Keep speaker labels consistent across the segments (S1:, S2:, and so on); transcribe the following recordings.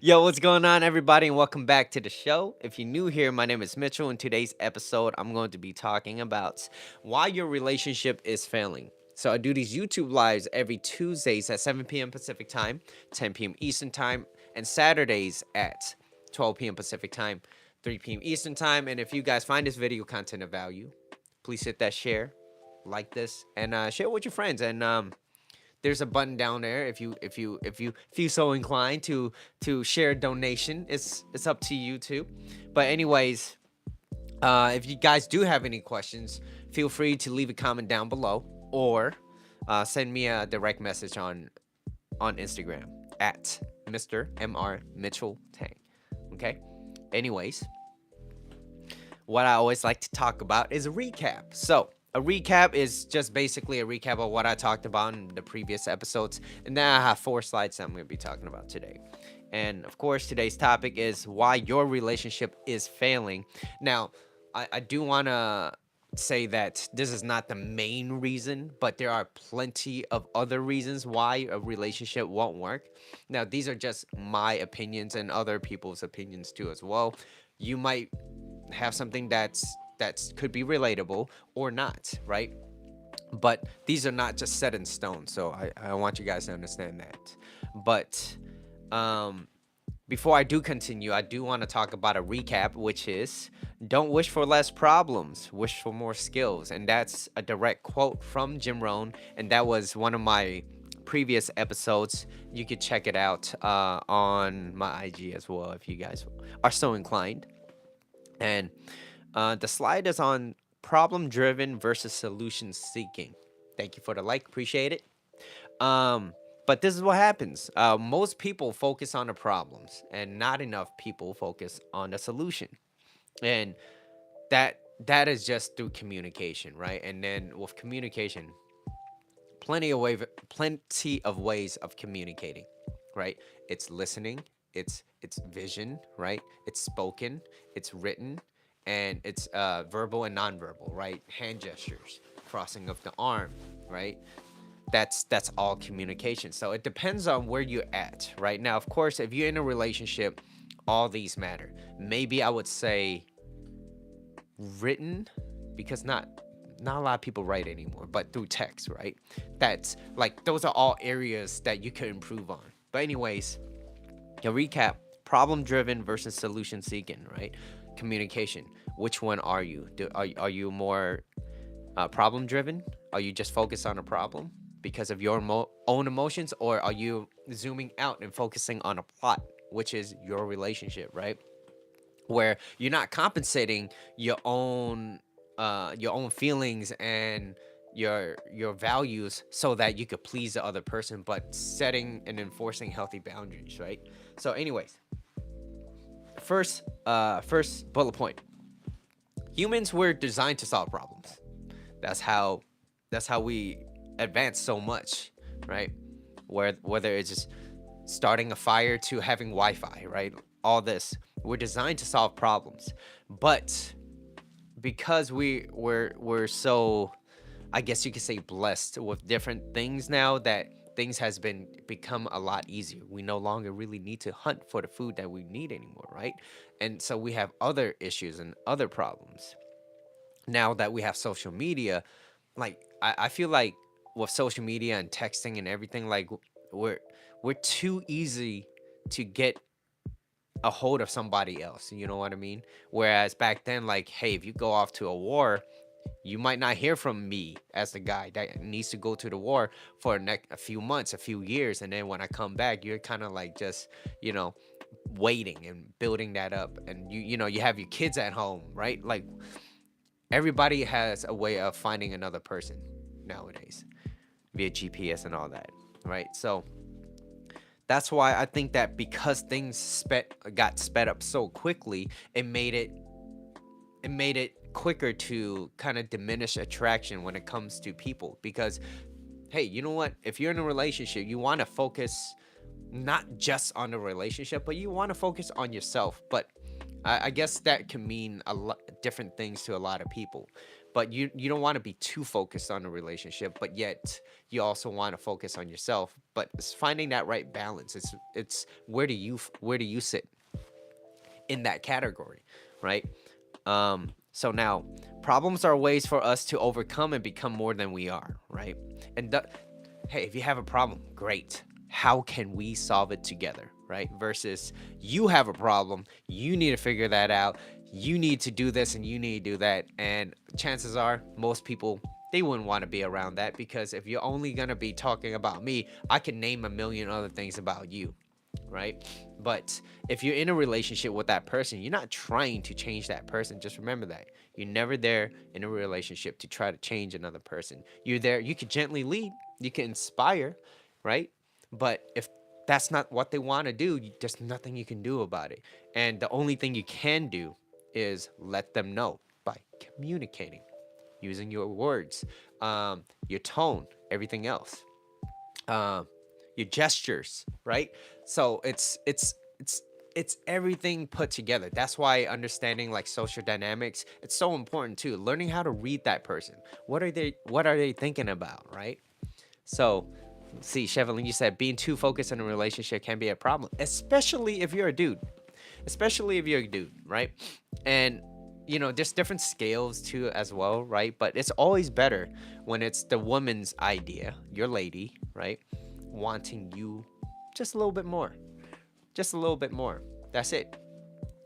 S1: Yo, what's going on, everybody, and welcome back to the show. If you're new here, my name is Mitchell. In today's episode, I'm going to be talking about why your relationship is failing. So, I do these YouTube lives every Tuesdays at 7 p.m. Pacific time, 10 p.m. Eastern time, and Saturdays at 12 p.m. Pacific time, 3 p.m. Eastern time. And if you guys find this video content of value, please hit that share, like this, and share it with your friends. And there's a button down there if you feel so inclined to share a donation. It's up to you too. But anyways, if you guys do have any questions, feel free to leave a comment down below or send me a direct message on Instagram at Mr. Mr. Mitchell Tang. Okay. Anyways, what I always like to talk about is a recap. So, a recap is just basically a recap of what I talked about in the previous episodes. And then I have 4 slides that I'm going to be talking about today. And of course, today's topic is why your relationship is failing. Now, I do want to say that this is not the main reason, but there are plenty of other reasons why a relationship won't work. Now, these are just my opinions and other people's opinions too as well. You might have something that's could be relatable or not, right? But these are not just set in stone, so I want you guys to understand that. But um before I do continue, I do want to talk about a recap, which is don't wish for less problems, wish for more skills. And that's a direct quote from Jim Rohn, and that was one of my previous episodes. You could check it out on my IG as well if you guys are so inclined. And the slide is on problem driven versus solution seeking. Thank you for the like, appreciate it. But this is what happens. Most people focus on the problems, and not enough people focus on the solution. And that is just through communication, right? And then with communication, plenty of ways of communicating, right? It's listening, it's vision, right? It's spoken, it's written, and it's verbal and nonverbal, right? Hand gestures, crossing of the arm, right? That's all communication. So it depends on where you're at right now. Of course, if you're in a relationship, all these matter. Maybe I would say written, because not a lot of people write anymore, but through text, right? That's like those are all areas that you could improve on. But anyways, to recap, problem driven versus solution seeking, right? Communication. Which one are you? Are you more problem driven? Are you just focused on a problem because of your own emotions, or are you zooming out and focusing on a plot, which is your relationship, right? Where you're not compensating your own feelings and your values so that you could please the other person, but setting and enforcing healthy boundaries, right? So anyways, first bullet point. Humans were designed to solve problems. That's how we advance so much, right? Whether it's just starting a fire to having Wi-Fi, right? All this, we're designed to solve problems. But because we're so, I guess you could say, blessed with different things now, that things has become a lot easier. We no longer really need to hunt for the food that we need anymore, right? And so we have other issues and other problems now that we have social media. Like I feel like with social media and texting and everything, like we're we're too easy to get a hold of somebody else. You know what I mean? Whereas back then, like, hey, if you go off to a war, you might not hear from me as the guy that needs to go to the war for a few months, a few years, and then when I come back, you're kind of like just, you know, waiting and building that up, and you have your kids at home, right? Like everybody has a way of finding another person nowadays via GPS and all that, right? So that's why I think that because things got sped up so quickly, it made it quicker to kind of diminish attraction when it comes to people. Because hey, you know what, if you're in a relationship, you want to focus not just on the relationship, but you want to focus on yourself. But I guess that can mean a lot different things to a lot of people. but you don't want to be too focused on a relationship, but yet you also want to focus on yourself. But it's finding that right balance. It's where do you sit in that category, right? So now, problems are ways for us to overcome and become more than we are, right? And hey, if you have a problem, great. How can we solve it together, right? Versus you have a problem, you need to figure that out. You need to do this and you need to do that. And chances are, most people, they wouldn't want to be around that, because if you're only going to be talking about me, I can name a million other things about you, right? But if you're in a relationship with that person, you're not trying to change that person. Just remember that. You're never there in a relationship to try to change another person. You're there, you can gently lead, you can inspire, right? But if that's not what they want to do, there's nothing you can do about it. And the only thing you can do is let them know by communicating, using your words, your tone, everything else. Um, your gestures, right? So it's everything put together. That's why understanding like social dynamics, it's so important too. Learning how to read that person. What are they thinking about, right? So, see, Chevelin, you said being too focused on a relationship can be a problem, especially if you're a dude. Especially if you're a dude, right? And there's different scales too as well, right? But it's always better when it's the woman's idea, your lady, right? Wanting you just a little bit more. Just a little bit more. That's it.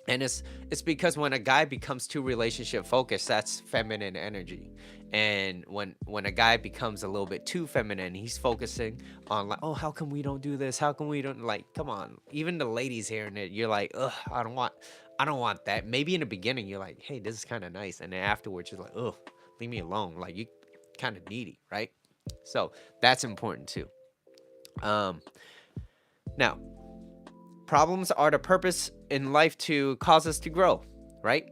S1: And it's because when a guy becomes too relationship focused, that's feminine energy. And when a guy becomes a little bit too feminine, he's focusing on like, oh, how come we don't do this, how come we don't, like, come on. Even the ladies hearing it, you're like, ugh, I don't want that. Maybe in the beginning you're like, hey, this is kind of nice, and then afterwards you're like, ugh, leave me alone, like, you kind of needy, right? So that's important too. um Now, problems are the purpose in life to cause us to grow, right?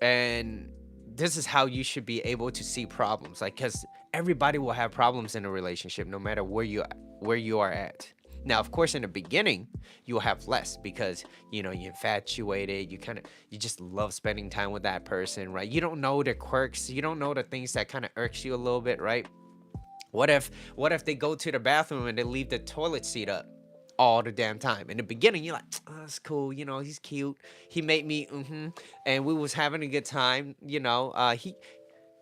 S1: And this is how you should be able to see problems, like, because everybody will have problems in a relationship, no matter where you are at. Now, of course, in the beginning, you'll have less because you're infatuated. You just love spending time with that person, right? You don't know the quirks. You don't know the things that kind of irks you a little bit, right? What if they go to the bathroom and they leave the toilet seat up all the damn time? In the beginning, you're like, oh, that's cool. He's cute. He made me, and we was having a good time.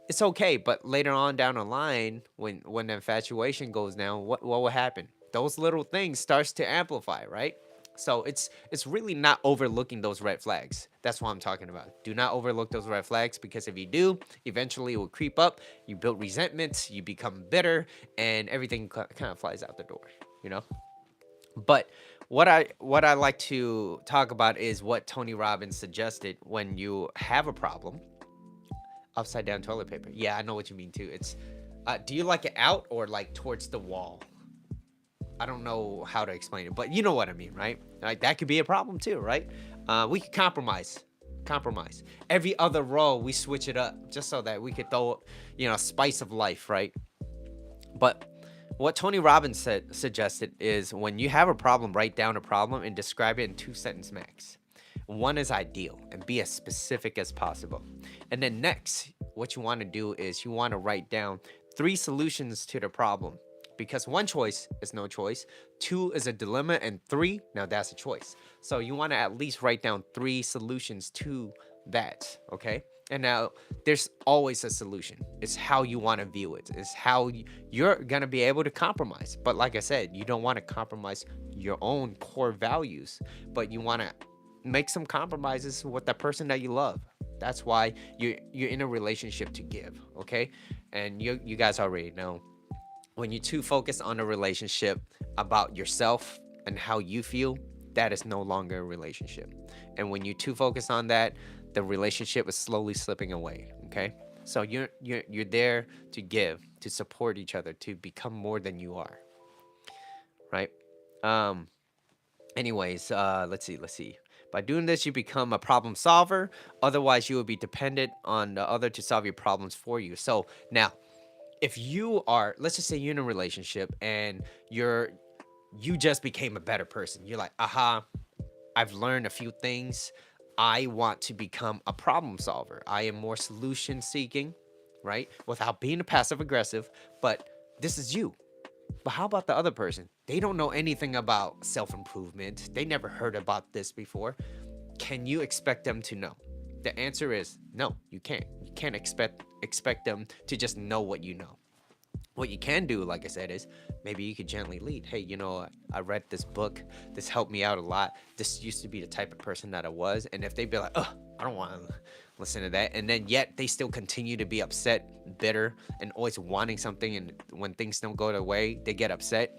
S1: It's okay. But later on down the line, when the infatuation goes down, what will happen? Those little things starts to amplify, right? So it's really not overlooking those red flags. That's what I'm talking about. Do not overlook those red flags, because if you do, eventually it will creep up. You build resentment, you become bitter, and everything kind of flies out the door, you know? But what I like to talk about is what Tony Robbins suggested when you have a problem. Upside down toilet paper. Yeah, I know what you mean too. It's do you like it out or like towards the wall? I don't know how to explain it, but you know what I mean, right? Like, that could be a problem too, right? We could compromise. Every other row we switch it up just so that we could throw, spice of life, right? But what Tony Robbins suggested is, when you have a problem, write down a problem and describe it in 2 sentences max. One is ideal, and be as specific as possible. And then next, what you want to do is you want to write down 3 solutions to the problem, because one choice is no choice, two is a dilemma, and three, now that's a choice. So you want to at least write down 3 solutions to that, okay? And now there's always a solution. It's how you want to view it. It's how you're going to be able to compromise. But like I said, you don't want to compromise your own core values, but you want to make some compromises with the person that you love. That's why you're in a relationship to give, okay? And you guys already know, when you're too focused on a relationship about yourself and how you feel, that is no longer a relationship. And when you're too focused on that, the relationship is slowly slipping away, okay? So you're there to give, to support each other, to become more than you are, right? Um Anyways, let's see. By doing this, you become a problem solver. Otherwise, you will be dependent on the other to solve your problems for you. So now, if you are, let's just say you're in a relationship and you just became a better person. You're like, aha, I've learned a few things. I want to become a problem solver. I am more solution seeking, right? Without being passive aggressive, but this is you. But how about the other person? They don't know anything about self improvement. They never heard about this before. Can you expect them to know? The answer is no, you can't. You can't expect them to just know what you know. What you can do, like I said, is maybe you could gently lead. Hey, I read this book. This helped me out a lot. This used to be the type of person that I was. And if they be like, oh, I don't want to listen to that. And then yet they still continue to be upset, bitter, and always wanting something. And when things don't go their way, they get upset.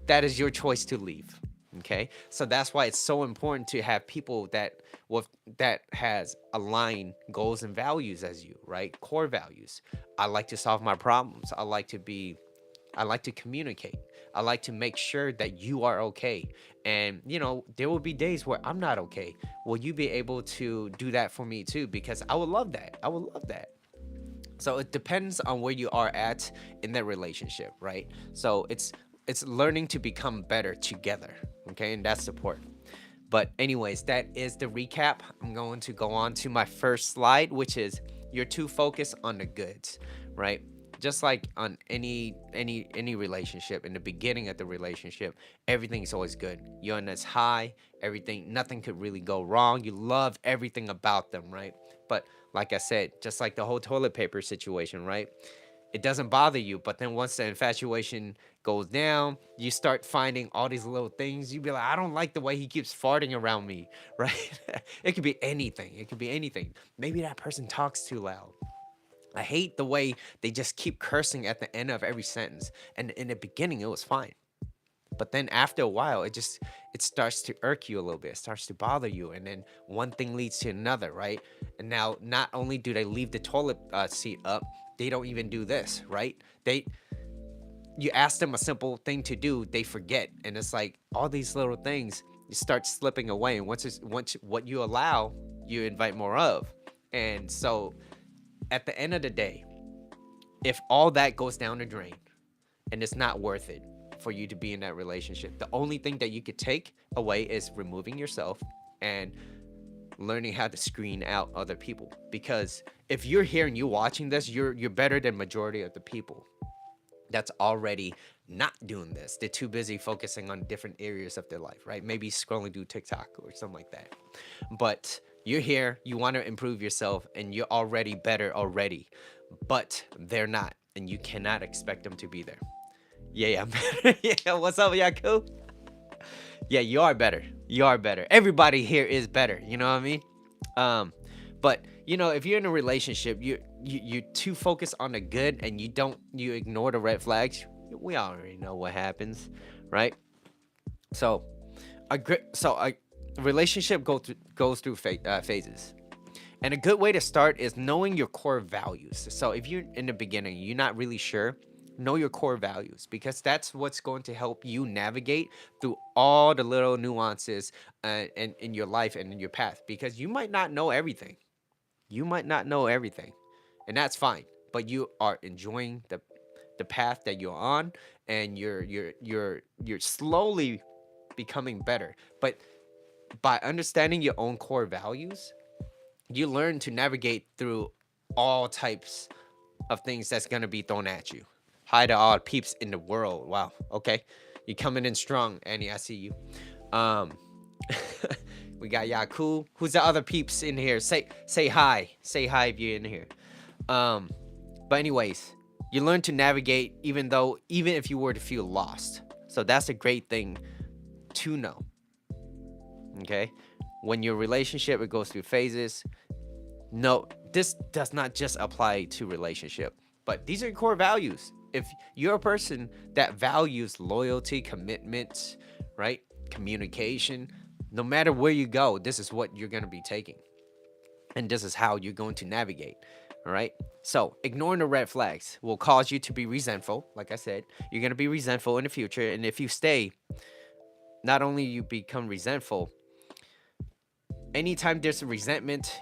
S1: That is your choice to leave. Okay, so that's why it's so important to have people that has aligned goals and values as you, right? Core values. I like to solve my problems. I like to communicate. I like to make sure that you are okay. And there will be days where I'm not okay. Will you be able to do that for me too? Because I would love that. I would love that. So it depends on where you are at in that relationship, right? So it's learning to become better together, okay? And that's support. But anyways, that is the recap. I'm going to go on to my first slide, which is you're too focused on the goods, right? Just like on any relationship, in the beginning of the relationship, everything's always good. You're on this high, everything, nothing could really go wrong. You love everything about them, right? But like I said, just like the whole toilet paper situation, right? It doesn't bother you, but then once the infatuation goes down, you start finding all these little things. You be like, I don't like the way he keeps farting around me, right? It could be anything. It could be anything. Maybe that person talks too loud. I hate the way they just keep cursing at the end of every sentence. And in the beginning, it was fine. But then after a while, it starts to irk you a little bit. It starts to bother you. And then one thing leads to another, right? And now not only do they leave the toilet seat up, they don't even do this, right? You ask them a simple thing to do, they forget. And it's like all these little things, you start slipping away. And once what you allow, you invite more of. And so at the end of the day, if all that goes down the drain and it's not worth it for you to be in that relationship, the only thing that you could take away is removing yourself and learning how to screen out other people. Because if you're here and you're watching this, you're better than majority of the people that's already not doing this. They're too busy focusing on different areas of their life, right? Maybe scrolling through TikTok or something like that. But you're here, you want to improve yourself, and you're already better already. But they're not, and you cannot expect them to be there. Yeah, I'm better. Yeah, what's up, Yaku? Yeah, you are better. You are better. Everybody here is better. You know what I mean? But if you're in a relationship, you're too focused on the good and you ignore the red flags. We already know what happens, right? So a relationship goes through phases. And a good way to start is knowing your core values. So if you're in the beginning, you're not really sure, know your core values, because that's what's going to help you navigate through all the little nuances in your life and in your path, because you might not know everything. You might not know everything, and that's fine. But you are enjoying the path that you're on, and you're slowly becoming better. But by understanding your own core values, you learn to navigate through all types of things that's gonna be thrown at you. Hi to all peeps in the world. Wow. Okay, you coming in strong, Annie. I see you. We got Yaku. Who's the other peeps in here? Say hi. Say hi if you're in here. But anyways, you learn to navigate even if you were to feel lost. So that's a great thing to know. Okay? When your relationship, it goes through phases. No, this does not just apply to relationship, but these are your core values. If you're a person that values loyalty, commitment, right? Communication, no matter where you go, this is what you're going to be taking. And this is how you're going to navigate. All right. So ignoring the red flags will cause you to be resentful. Like I said, you're going to be resentful in the future. And if you stay, not only you become resentful, anytime there's a resentment,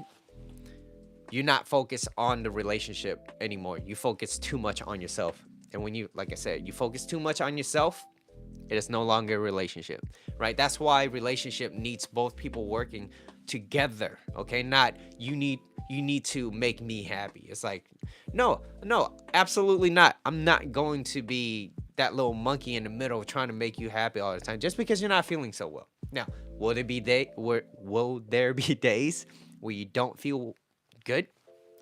S1: you're not focused on the relationship anymore. You focus too much on yourself. And when you, like I said, you focus too much on yourself, it is no longer a relationship, right? That's why relationship needs both people working together, okay? Not you you need to make me happy. It's like, no, no, absolutely not. I'm not going to be that little monkey in the middle trying to make you happy all the time just because you're not feeling so well. Now, will there be days where you don't feel good?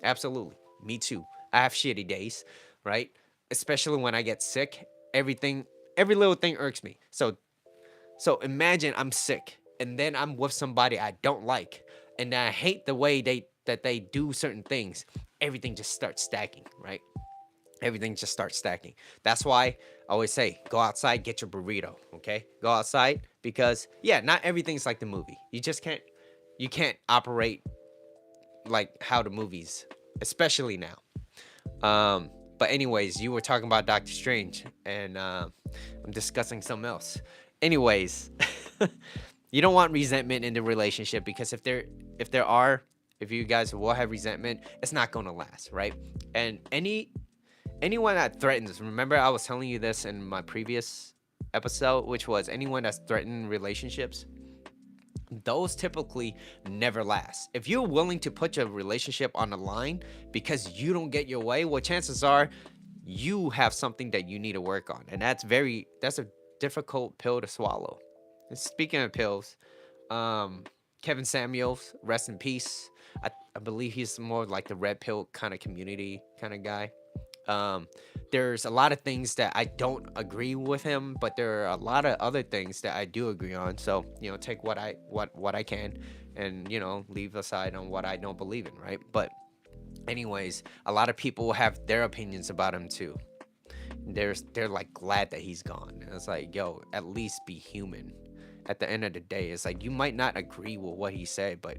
S1: Absolutely. Me too. I have shitty days, right? Especially when I get sick. Everything, every little thing irks me. So imagine I'm sick and then I'm with somebody I don't like and I hate the way they do certain things. Everything just starts stacking, right? Everything just starts stacking. That's why I always say, go outside, get your burrito, okay? Go outside because yeah, not everything's like the movie. You can't operate like how the movies, especially now. But anyways, you were talking about Doctor Strange, and I'm discussing something else. Anyways, you don't want resentment in the relationship because if you guys will have resentment, it's not gonna last, right? And anyone that threatens, remember I was telling you this in my previous episode, which was anyone that's threatened relationships, those typically never last. If you're willing to put your relationship on the line because you don't get your way, well, chances are you have something that you need to work on. And that's a difficult pill to swallow. And speaking of pills, Kevin Samuels, rest in peace. I believe he's more like the red pill kind of community kind of guy. Um, there's a lot of things that I don't agree with him, but there are a lot of other things that I do agree on. So take what I can, and leave aside on what I don't believe in, right? But anyways, a lot of people have their opinions about him too. They're like glad that he's gone. And it's like, yo, at least be human. At the end of the day, it's like you might not agree with what he said, but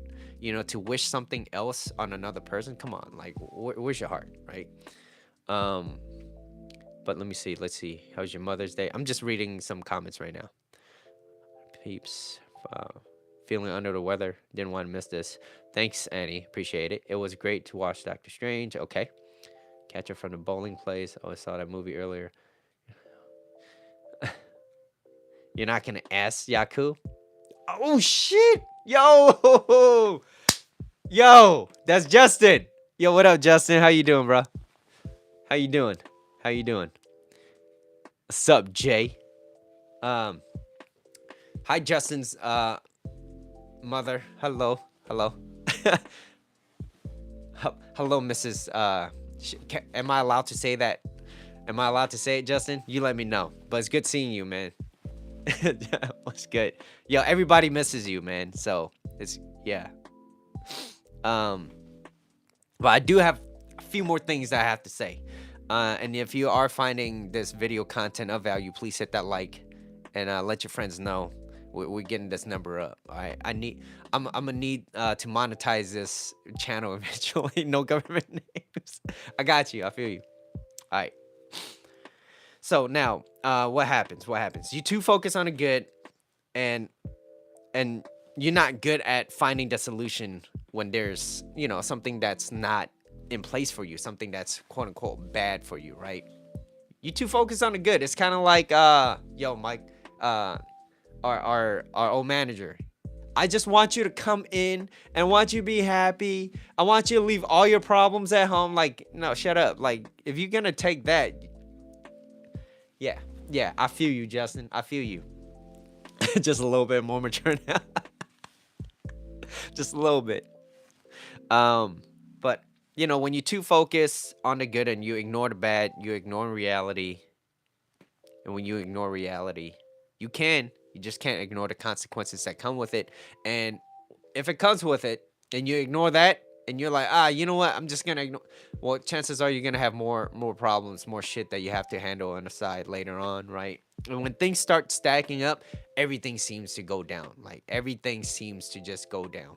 S1: to wish something else on another person, come on, like where's your heart, right? Um, but let me see. Let's see. How's your Mother's Day? I'm just reading some comments right now. Peeps, feeling under the weather. Didn't want to miss this. Thanks, Annie. Appreciate it. It was great to watch Doctor Strange. Okay. Catch Her from the Bowling Place. Oh, I saw that movie earlier. You're not gonna ask Yaku? Oh shit! Yo, yo, that's Justin. Yo, what up, Justin? How you doing, bro? How you doing? How you doing? What's up, Jay? Um, Hi, Justin's mother. Hello, hello. Hello, Mrs. Am I allowed to say that? Am I allowed to say it, Justin? You let me know. But it's good seeing you, man. What's good? Yo, everybody misses you, man. So it's yeah. Um, but I do have a few more things that I have to say. And if you are finding this video content of value, please hit that like and let your friends know we're getting this number up. All right, I'm gonna need to monetize this channel eventually. No government names. I got you. I feel you. All right. So now, what happens? What happens? You two focus on the good, and you're not good at finding the solution when there's something that's not in place for you, something that's quote unquote bad for you, right? You two focus on the good. It's kind of like yo, Mike, our old manager. I just want you to come in and want you to be happy. I want you to leave all your problems at home. Like, no, shut up. Like, if you're gonna take that, yeah, I feel you, Justin. I feel you. Just a little bit more mature now. Just a little bit. But when you too focus on the good and you ignore the bad, you ignore reality. And when you ignore reality, you just can't ignore the consequences that come with it. And if it comes with it and you ignore that and you're like, you know what, I'm just gonna ignore, well, chances are you're gonna have more problems, more shit that you have to handle on the side later on, right? And when things start stacking up, everything seems to go down. Like everything seems to just go down.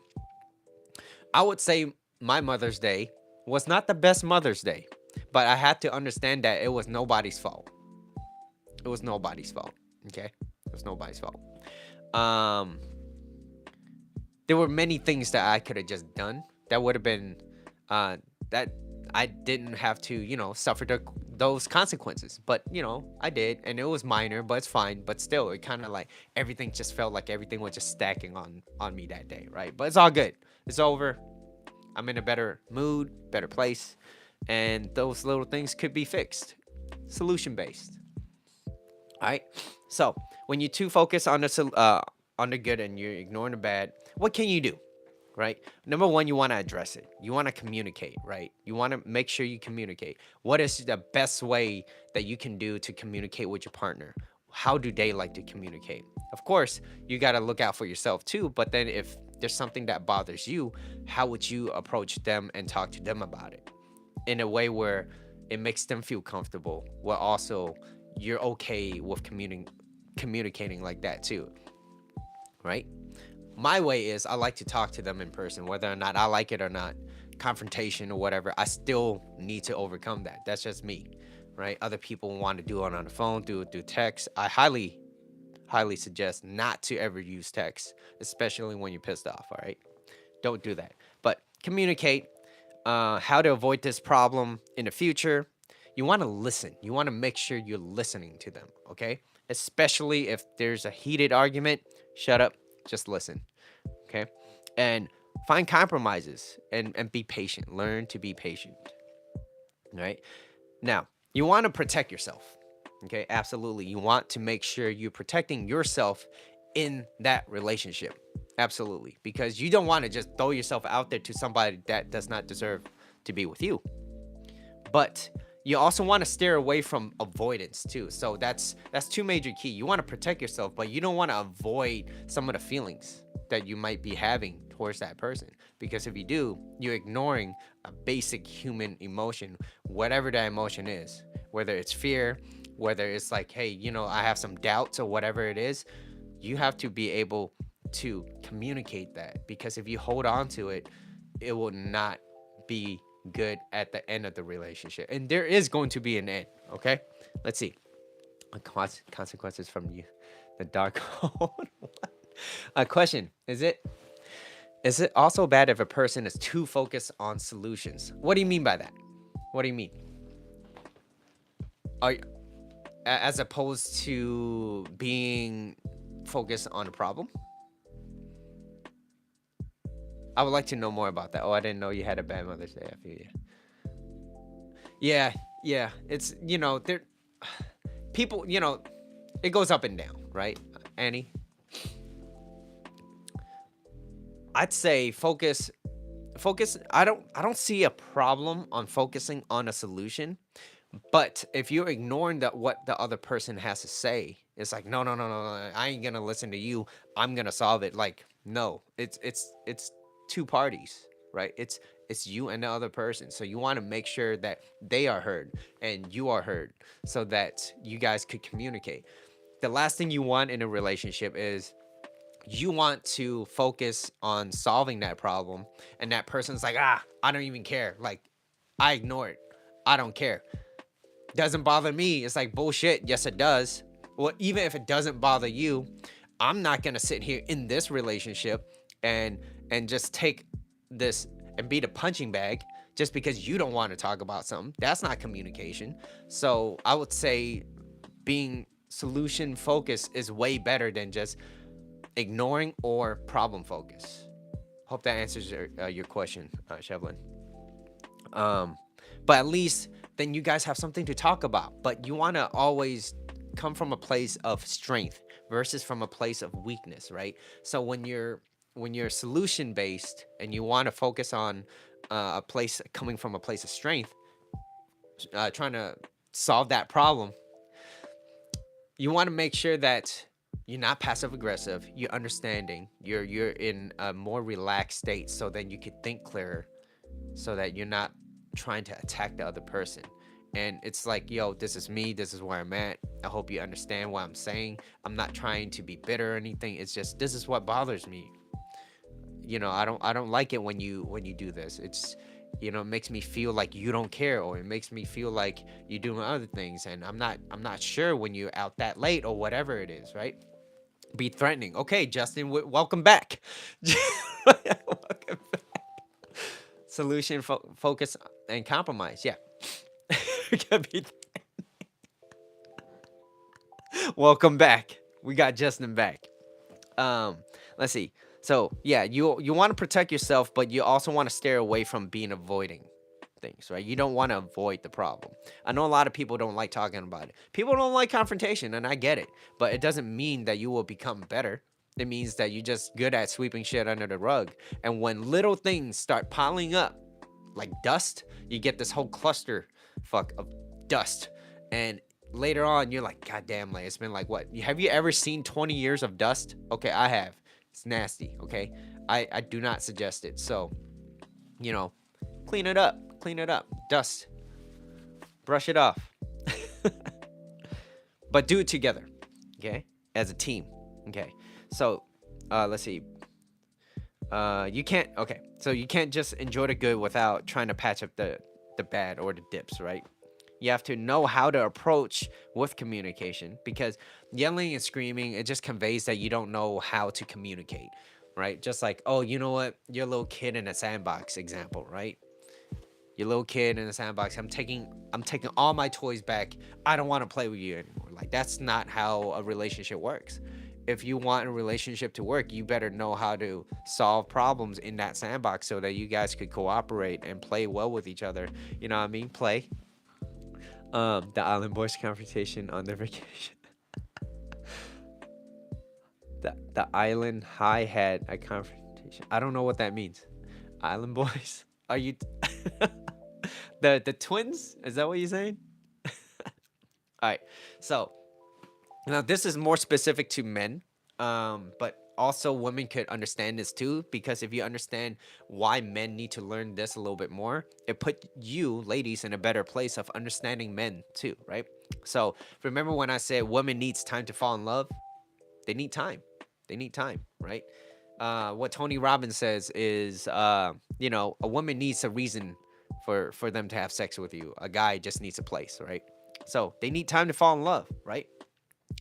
S1: I would say my Mother's Day was not the best Mother's Day, but I had to understand that it was nobody's fault. It was nobody's fault. Okay? It was nobody's fault. There were many things that I could have just done that would have been that I didn't have to, suffer those consequences. But, I did, and it was minor, but it's fine. But still, it kind of like everything just felt like everything was just stacking on me that day, right? But it's all good. It's over. I'm in a better mood, better place, and those little things could be fixed. Solution based. All right. So when you too focus on on the good and you're ignoring the bad, what can you do? Right. Number one, you want to address it. You want to communicate. Right. You want to make sure you communicate. What is the best way that you can do to communicate with your partner? How do they like to communicate? Of course, you got to look out for yourself too. But then if there's something that bothers you, how would you approach them and talk to them about it in a way where it makes them feel comfortable, while also you're okay with communicating like that too, right? My way is I like to talk to them in person, whether or not I like it or not, confrontation or whatever. I still need to overcome that. That's just me, right? Other people want to do it on the phone, do it through text. I highly suggest not to ever use text, especially when you're pissed off. All right, don't do that. But communicate. How to avoid this problem in the future. You want to listen. You want to make sure you're listening to them. Okay, especially if there's a heated argument. Shut up. Just listen. Okay, and find compromises and be patient. Learn to be patient. Right now, you want to protect yourself. Okay, absolutely. You want to make sure you're protecting yourself in that relationship. Absolutely. Because you don't want to just throw yourself out there to somebody that does not deserve to be with you. But you also want to steer away from avoidance too. So that's two major key. You want to protect yourself, but you don't want to avoid some of the feelings that you might be having towards that person. Because if you do, you're ignoring a basic human emotion, whatever that emotion is, whether it's fear, whether it's like, hey, I have some doubts or whatever it is. You have to be able to communicate that, because if you hold on to it, it will not be good at the end of the relationship. And there is going to be an end. Okay, let's see. Consequences from you, the dark hole. A question: is it also bad if a person is too focused on solutions? What do you mean by that? What do you mean? Are as opposed to being focused on a problem? I would like to know more about that. Oh, I didn't know you had a bad Mother's Day. I feel you. Yeah, yeah. It's there. People, it goes up and down, right, Annie? I'd say focus. I don't see a problem on focusing on a solution, but if you're ignoring what the other person has to say, it's like no, no, no, no, no. I ain't gonna listen to you. I'm gonna solve it. Like no, it's two parties, right? It's you and the other person. So you want to make sure that they are heard and you are heard, so that you guys could communicate. The last thing you want in a relationship is you want to focus on solving that problem, and that person's like, I don't even care. Like, I ignore it. I don't care. Doesn't bother me. It's like bullshit. Yes, it does. Well, even if it doesn't bother you, I'm not gonna sit here in this relationship and just take this and be the punching bag just because you don't want to talk about something. That's not communication. So I would say being solution focused is way better than just ignoring or problem focus. Hope that answers your question, Shevlin. Um, but at least then you guys have something to talk about. But you want to always come from a place of strength versus from a place of weakness, right? So when you're solution based and you want to focus on a place coming from a place of strength, trying to solve that problem, you want to make sure that you're not passive aggressive, you're understanding, you're in a more relaxed state, so then you could think clearer, so that you're not trying to attack the other person. And it's like, yo, this is me, this is where I'm at. I hope you understand what I'm saying. I'm not trying to be bitter or anything. It's just this is what bothers me. I don't like it when you do this. It's it makes me feel like you don't care, or it makes me feel like you're doing other things, and I'm not sure when you're out that late or whatever it is, right? Be threatening. Okay, Justin, welcome back. Welcome back. Solution, focus, and compromise. Yeah. Welcome back. We got Justin back. Um, let's see. So yeah, you want to protect yourself, but you also want to steer away from being avoiding things, right? You don't want to avoid the problem. I know a lot of people don't like talking about it. People don't like confrontation, and I get it, but it doesn't mean that you will become better. It means that you're just good at sweeping shit under the rug. And when little things start piling up, like dust, you get this whole cluster fuck of dust. And later on, you're like, God damn, like it's been like what? Have you ever seen 20 years of dust? Okay, I have. It's nasty, okay? I do not suggest it. So, you know, clean it up. Clean it up. Dust. Brush it off. But do it together, okay? As a team, okay? So, let's see. You can't. Okay, so you can't just enjoy the good without trying to patch up the bad or the dips, right? You have to know how to approach with communication, because yelling and screaming, it just conveys that you don't know how to communicate, right? Just like, oh, you know what? You're a little kid in a sandbox example, right? Your little kid in a sandbox. I'm taking all my toys back. I don't want to play with you anymore. Like, that's not how a relationship works. If you want a relationship to work, you better know how to solve problems in that sandbox so that you guys could cooperate and play well with each other. You know what I mean? Play. The Island Boys confrontation on their vacation. The Island High had a confrontation. I don't know what that means. Island Boys. Are you the twins? Is that what you're saying? All right. So now this is more specific to men, but also women could understand this too, because if you understand why men need to learn this a little bit more, it put you ladies in a better place of understanding men too, right? So remember when I said women needs time to fall in love? They need time. They need time, right? What Tony Robbins says is, a woman needs a reason for them to have sex with you. A guy just needs a place, right? So they need time to fall in love, right?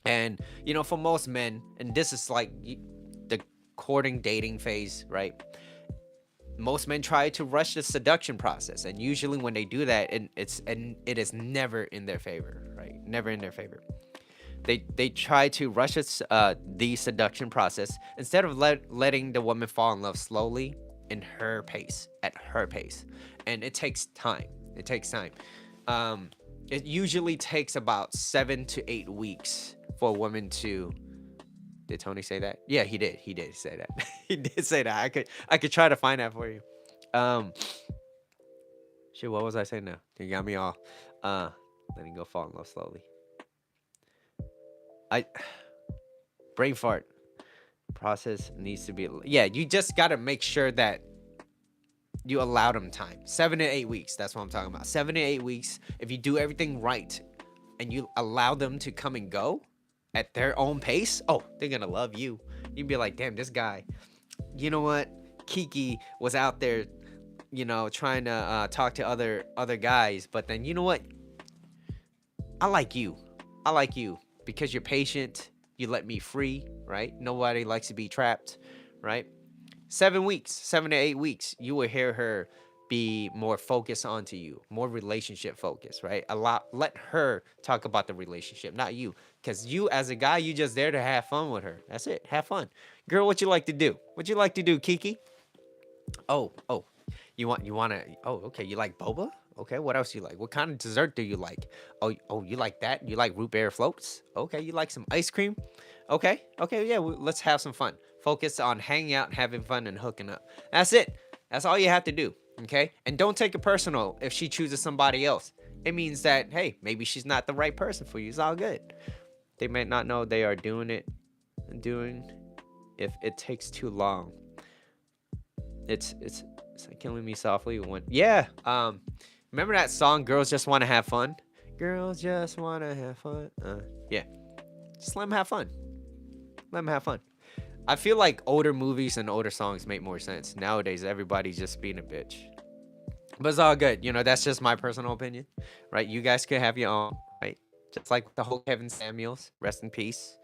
S1: And for most men, and this is like the courting dating phase, right? Most men try to rush the seduction process, and usually when they do that, it is never in their favor, right? Never in their favor. They try to rush the seduction process instead of letting the woman fall in love slowly in her pace, at her pace. And it takes time. It takes time. It usually takes about 7 to 8 weeks for a woman to. Did Tony say that? Yeah, he did. He did say that. He did say that. I could try to find that for you. Um, Shit. What was I saying now? You got me all. Letting go fall in love slowly. I brain fart process needs to be. Yeah, you just gotta make sure that you allow them time. 7 to 8 weeks. That's what I'm talking about. 7 to 8 weeks. If you do everything right and you allow them to come and go at their own pace, oh, they're gonna love you. You'd be like, damn, this guy. You know what? Kiki was out there, trying to talk to other guys, but then you know what? I like you. I like you because you're patient. You let me free, right? Nobody likes to be trapped, right? 7 weeks, 7 to 8 weeks, you will hear her be more focused onto you, more relationship focused, right? Let her talk about the relationship, not you. Because you, as a guy, you just there to have fun with her. That's it. Have fun. Girl, what you like to do? What you like to do, Kiki? Oh. You wanna okay, you like boba? Okay, what else you like? What kind of dessert do you like? Oh, you like that? You like root beer floats? Okay, you like some ice cream? Okay, yeah, let's have some fun. Focus on hanging out, having fun, and hooking up. That's it. That's all you have to do. Okay, and don't take it personal if she chooses somebody else. It means that, hey, maybe she's not the right person for you. It's all good. They might not know they are doing if it takes too long. It's like killing me softly. Yeah. Remember that song, "Girls Just Want to Have Fun"? Girls just want to have fun. Yeah. Just let them have fun. Let them have fun. I feel like older movies and older songs make more sense. Nowadays, everybody's just being a bitch. But it's all good. That's just my personal opinion, right? You guys could have your own, right? Just like the whole Kevin Samuels, rest in peace.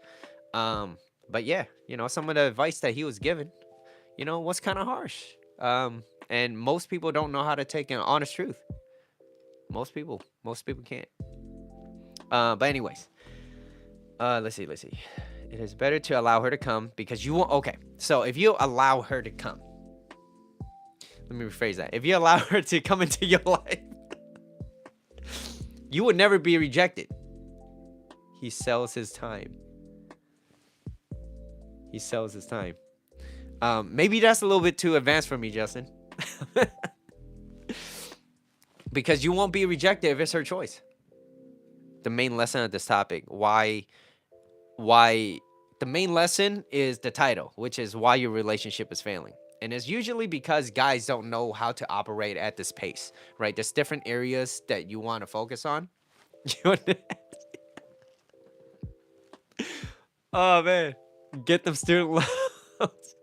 S1: But yeah, some of the advice that he was given, was kind of harsh. And most people don't know how to take an honest truth. Most people can't. But anyways, let's see. It is better to allow her to come because you won't. Okay, so if you allow her to come, let me rephrase that. If you allow her to come into your life, you would never be rejected. He sells his time. He sells his time. Maybe that's a little bit too advanced for me, Justin. Because you won't be rejected if it's her choice. The main lesson of this topic, why the main lesson is the title, which is why your relationship is failing. And it's usually because guys don't know how to operate at this pace, right? There's different areas that you want to focus on. Oh man, get them student loans.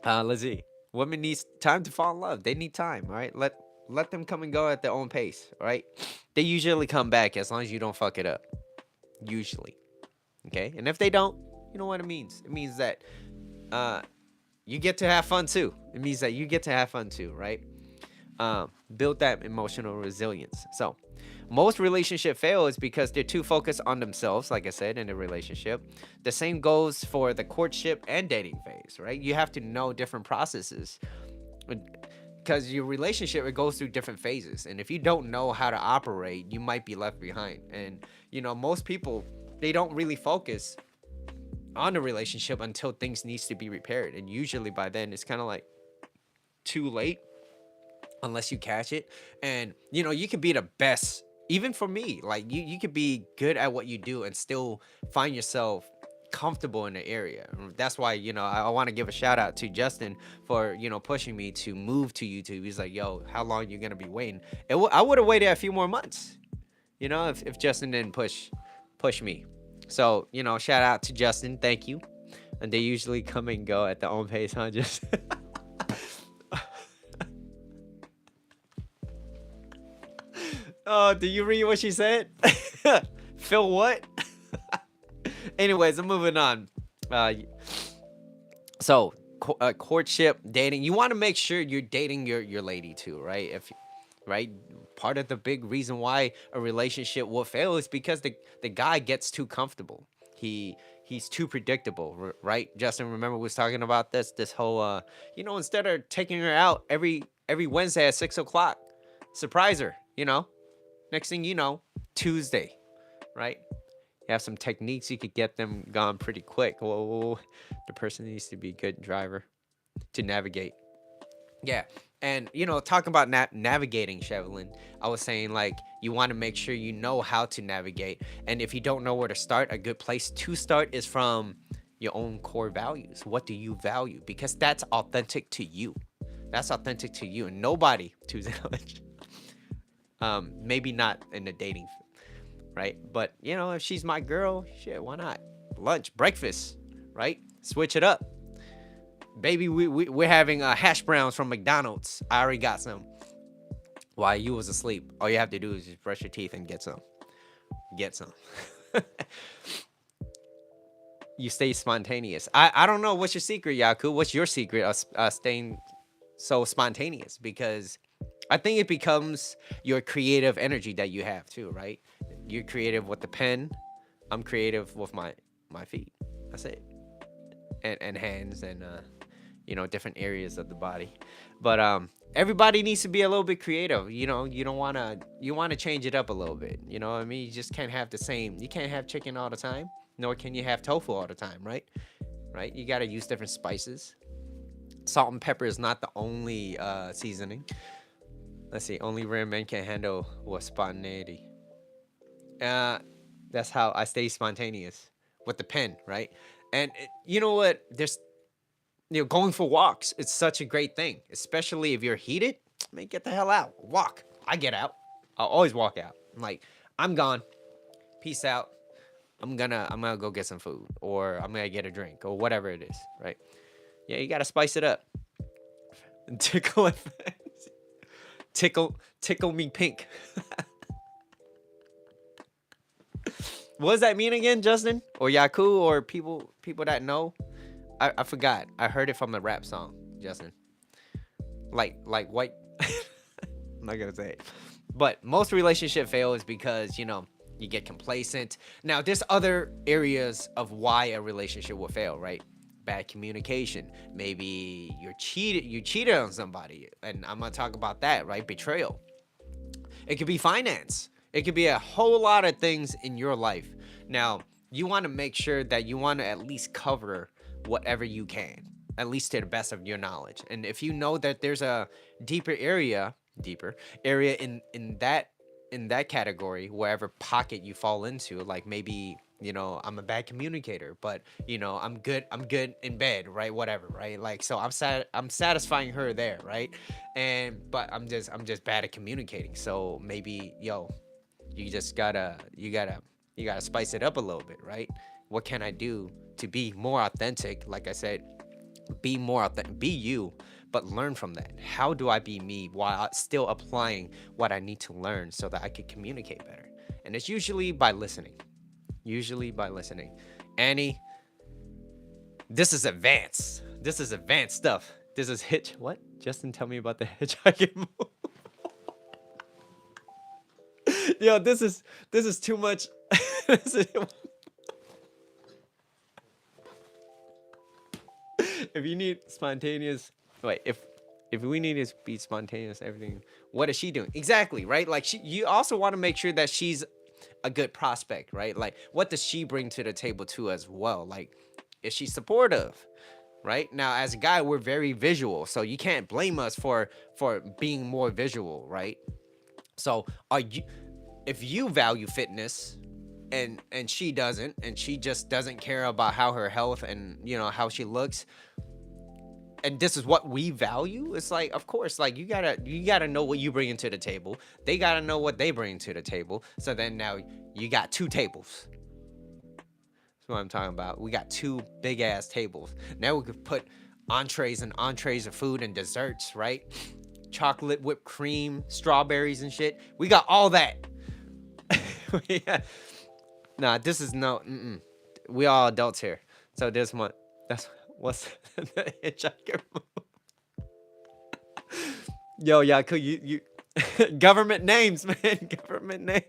S1: Let's see. Women need time to fall in love. They need time, all right? Let them come and go at their own pace, all right? They usually come back as long as you don't fuck it up. Usually. Okay? And if they don't, you know what it means? It means that you get to have fun too. It means that you get to have fun too, right? Build that emotional resilience. So, most relationship fail is because they're too focused on themselves, like I said, in a relationship. The same goes for the courtship and dating phase, right? You have to know different processes because your relationship, it goes through different phases. And if you don't know how to operate, you might be left behind. And, most people, they don't really focus on the relationship until things needs to be repaired. And usually by then, it's kind of like too late unless you catch it. And, you could be the best. Even for me, like you could be good at what you do and still find yourself comfortable in the area. That's why, I want to give a shout out to Justin for, pushing me to move to YouTube. He's like, yo, how long are you going to be waiting? I would have waited a few more months, if Justin didn't push me. So, shout out to Justin. Thank you. And they usually come and go at their own pace, huh? Just oh, did you read what she said? Phil, what? Anyways, I'm moving on. So, courtship, dating. You want to make sure you're dating your lady too, right? Right? Part of the big reason why a relationship will fail is because the guy gets too comfortable. He's too predictable, right? Justin, remember we was talking about this whole instead of taking her out every Wednesday at 6 o'clock, surprise her, Next thing you know, Tuesday, right? You have some techniques, you could get them gone pretty quick. Whoa, the person needs to be a good driver to navigate. Yeah, and talking about navigating, Shevelin, I was saying like you want to make sure you know how to navigate, and if you don't know where to start, a good place to start is from your own core values. What do you value? Because that's authentic to you. That's authentic to you, and nobody Tuesday lunch. Maybe not in the dating, right? But if she's my girl, shit, why not? Lunch, breakfast, right? Switch it up. Baby, we're having hash browns from McDonald's. I already got some. While you was asleep, all you have to do is just brush your teeth and get some. You stay spontaneous. I don't know what's your secret, Yaku. What's your secret of staying so spontaneous? Because I think it becomes your creative energy that you have too, right? You're creative with the pen. I'm creative with my feet. That's it. And hands and different areas of the body. But everybody needs to be a little bit creative. You want to change it up a little bit. You know what I mean? You just can't have the same. You can't have chicken all the time, nor can you have tofu all the time, right? Right? You got to use different spices. Salt and pepper is not the only seasoning. Let's see. Only rare men can handle spontaneity. That's how I stay spontaneous with the pen, right? And you know what? There's, going for walks. It's such a great thing, especially if you're heated. Man, get the hell out. Walk. I get out. I'll always walk out. I'm like, I'm gone. Peace out. I'm gonna go get some food, or I'm gonna get a drink, or whatever it is, right? Yeah, you gotta spice it up. Tickle effects. Tickle me pink. What does that mean again, Justin? Or Yaku, or people that know? I forgot. I heard it from the rap song, Justin. Like white. I'm not gonna say it. But most relationship fail is because, You get complacent. Now, there's other areas of why a relationship will fail, right? Bad communication. Maybe you cheated on somebody, and I'm gonna talk about that, right? Betrayal. It could be finance. It could be a whole lot of things in your life. Now, you want to make sure that you want to at least cover whatever you can, at least to the best of your knowledge. And if you know that there's a deeper area in that category, wherever pocket you fall into, like maybe I'm a bad communicator, but I'm good in bed, right? Whatever, right? Like, so I'm satisfying her there, right? And but I'm just bad at communicating, so maybe you just gotta spice it up a little bit, right? What can I do to be more authentic? Like I said, be more authentic, be you, but learn from that. How do I be me while still applying what I need to learn so that I can communicate better? And it's usually by listening. Usually by listening. Annie, this is advanced. This is advanced stuff. This is hitch. What? Justin, tell me about the hitchhiking move. Yo, this is too much. This is- if you need spontaneous, wait, if we need to be spontaneous, everything. What is she doing? Exactly, right? Like you also want to make sure that she's a good prospect, right? Like, what does she bring to the table too as well? Like, is she supportive? Right now, as a guy, we're very visual, so you can't blame us for being more visual, right? So, are you if you value fitness and she doesn't, and she just doesn't care about how her health and how she looks, and this is what we value, it's like, of course, like you gotta know what you bring into the table. They gotta know what they bring to the table. So then now you got two tables. That's what I'm talking about. We got two big ass tables. Now we could put entrees and entrees of food and desserts, right? Chocolate, whipped cream, strawberries and shit. We got all that. Yeah. Nah, this is no. We all adults here. So this one, that's what's the hitchhiker move. Yo, yeah, cool. You government names, man. Government names.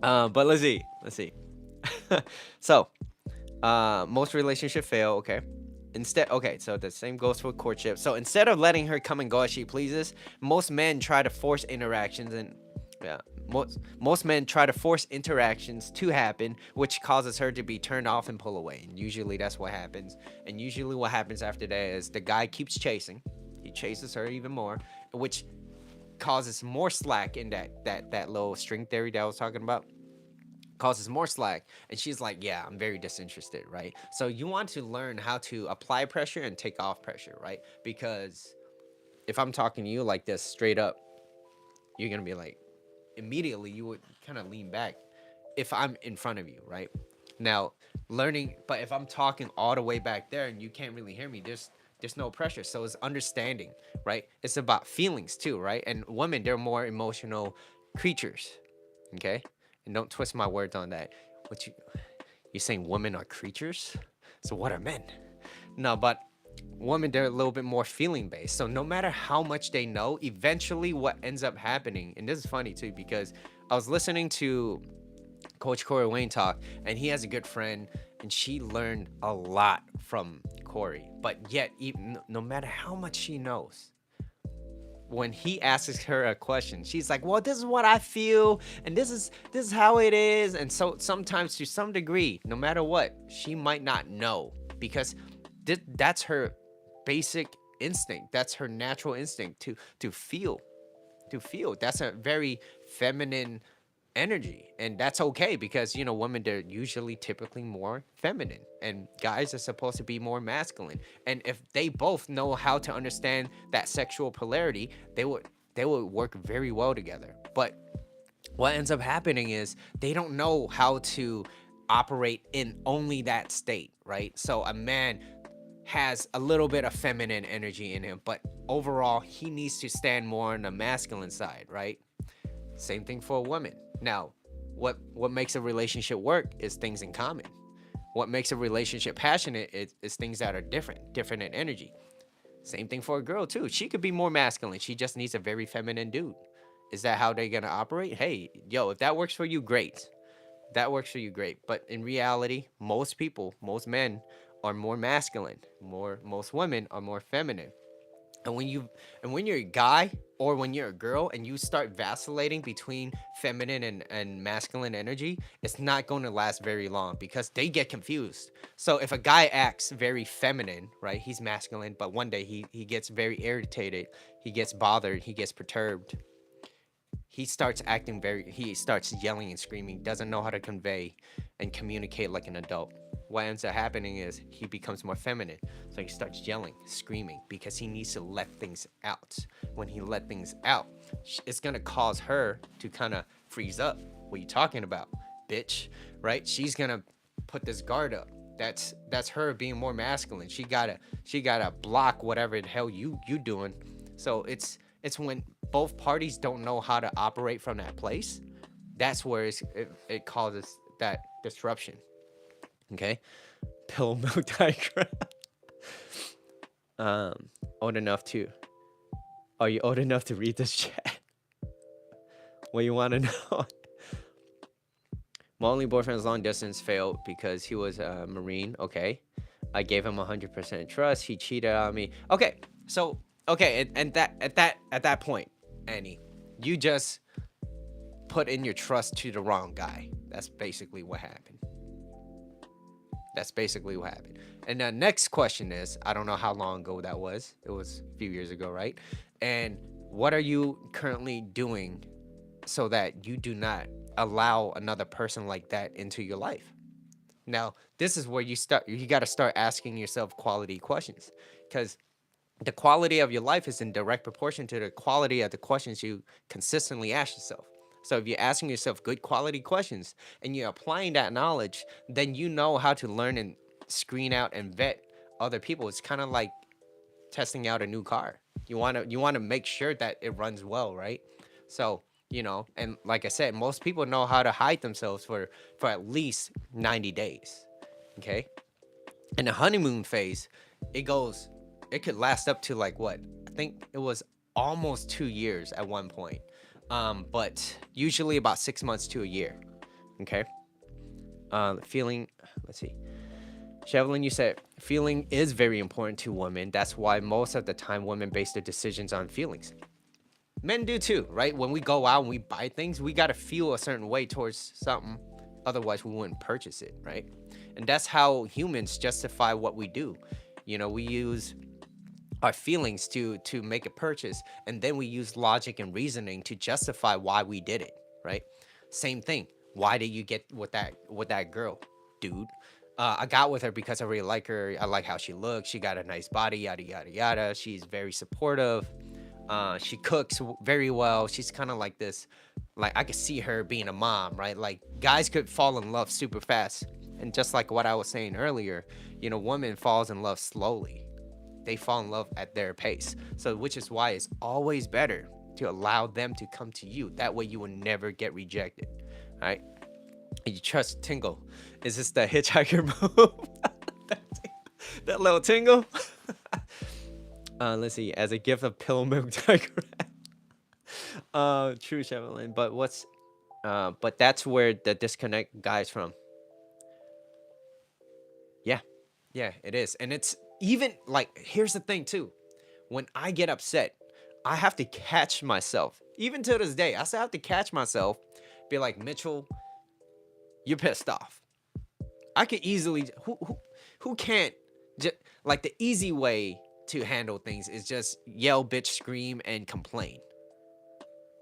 S1: But let's see. Let's see. So, most relationship fail. Okay. Okay, so the same goes for courtship. So instead of letting her come and go as she pleases, most men try to force interactions and yeah, most men try to force interactions to happen, which causes her to be turned off and pull away. And usually that's what happens. And usually what happens after that is the guy keeps chasing. He chases her even more, which causes more slack in that little string theory that I was talking about. Causes more slack, and she's like, yeah, I'm very disinterested, right? So you want to learn how to apply pressure and take off pressure, right? Because if I'm talking to you like this straight up, you're gonna be like, immediately you would kind of lean back if I'm in front of you, right? Now, learning, but if I'm talking all the way back there and you can't really hear me, there's no pressure. So it's understanding, right? It's about feelings too, right? And women, they're more emotional creatures, okay? And don't twist my words on that. What you saying women are creatures? So what are men? No, but women, they're a little bit more feeling based. So no matter how much they know, eventually what ends up happening, and this is funny too, because I was listening to Coach Corey Wayne talk, and he has a good friend, and she learned a lot from Corey. But yet, even no matter how much she knows, when he asks her a question, she's like, well, this is what I feel, and this is how it is. And so sometimes, to some degree, no matter what, she might not know, because that's her basic instinct. That's her natural instinct to feel. That's a very feminine energy, and that's okay, because women, they're usually typically more feminine, and guys are supposed to be more masculine. And if they both know how to understand that sexual polarity, they would work very well together. But what ends up happening is they don't know how to operate in only that state, right? So a man has a little bit of feminine energy in him, but overall he needs to stand more on the masculine side, right? Same thing for a woman. Now, what makes a relationship work is things in common. What makes a relationship passionate is things that are different in energy. Same thing for a girl too. She could be more masculine. She just needs a very feminine dude. Is that how they're gonna operate? Hey, yo, if that works for you, great. That works for you, great. But in reality, most people, most men are more masculine. Most women are more feminine. And when you're a guy or when you're a girl and you start vacillating between feminine and masculine energy, it's not going to last very long because they get confused. So if a guy acts very feminine, right, he's masculine, but one day he gets very irritated, he gets bothered, he gets perturbed, he starts yelling and screaming, doesn't know how to convey and communicate like an adult. What ends up happening is he becomes more feminine, so he starts yelling, screaming, because he needs to let things out. When he let things out, it's gonna cause her to kind of freeze up. What you talking about, bitch? Right? She's gonna put this guard up. That's her being more masculine. She gotta block whatever the hell you doing. So it's when both parties don't know how to operate from that place. That's where it causes that disruption. Okay, pill milk diagram. um old enough to Are you old enough to read this chat? What you want to know? My only boyfriend's long distance failed because he was a Marine. Okay, I gave him 100% trust. He cheated on me. Okay, so okay, and that at that point, Annie, you just put in your trust to the wrong guy. That's basically what happened. That's basically what happened. And the next question is, I don't know how long ago that was. It was a few years ago, right? And what are you currently doing so that you do not allow another person like that into your life? Now, this is where you got to start asking yourself quality questions, because the quality of your life is in direct proportion to the quality of the questions you consistently ask yourself. So if you're asking yourself good quality questions and you're applying that knowledge, then you know how to learn and screen out and vet other people. It's kind of like testing out a new car. You want to make sure that it runs well, right? So, and like I said, most people know how to hide themselves for at least 90 days. Okay? In the honeymoon phase, it could last up to like what? I think it was almost 2 years at one point. But usually about 6 months to a year. Okay. Feeling, let's see. Shevelin, you said feeling is very important to women. That's why most of the time women base their decisions on feelings. Men do too, right? When we go out and we buy things, we got to feel a certain way towards something. Otherwise, we wouldn't purchase it, right? And that's how humans justify what we do. We use our feelings to make a purchase, and then we use logic and reasoning to justify why we did it, right? Same thing. Why did you get with that girl, dude? I got with her because I really like her. I like how she looks. She got a nice body, yada yada yada. She's very supportive. She cooks very well. She's kind of like this, like I could see her being a mom, right? Like guys could fall in love super fast, and just like what I was saying earlier, women falls in love slowly. They fall in love at their pace. So, which is why it's always better to allow them to come to you. That way you will never get rejected. All right. You trust tingle. Is this the hitchhiker move? that little tingle? Let's see. As a gift of pillow milk diagram. True, Chevelin. But that's where the disconnect guys from. Yeah. Yeah, it is. And it's even like, here's the thing too. When I get upset, I have to catch myself. Even to this day, I still have to catch myself. Be like, Mitchell, you're pissed off. I could easily, who can't, just, like the easy way to handle things is just yell, bitch, scream, and complain.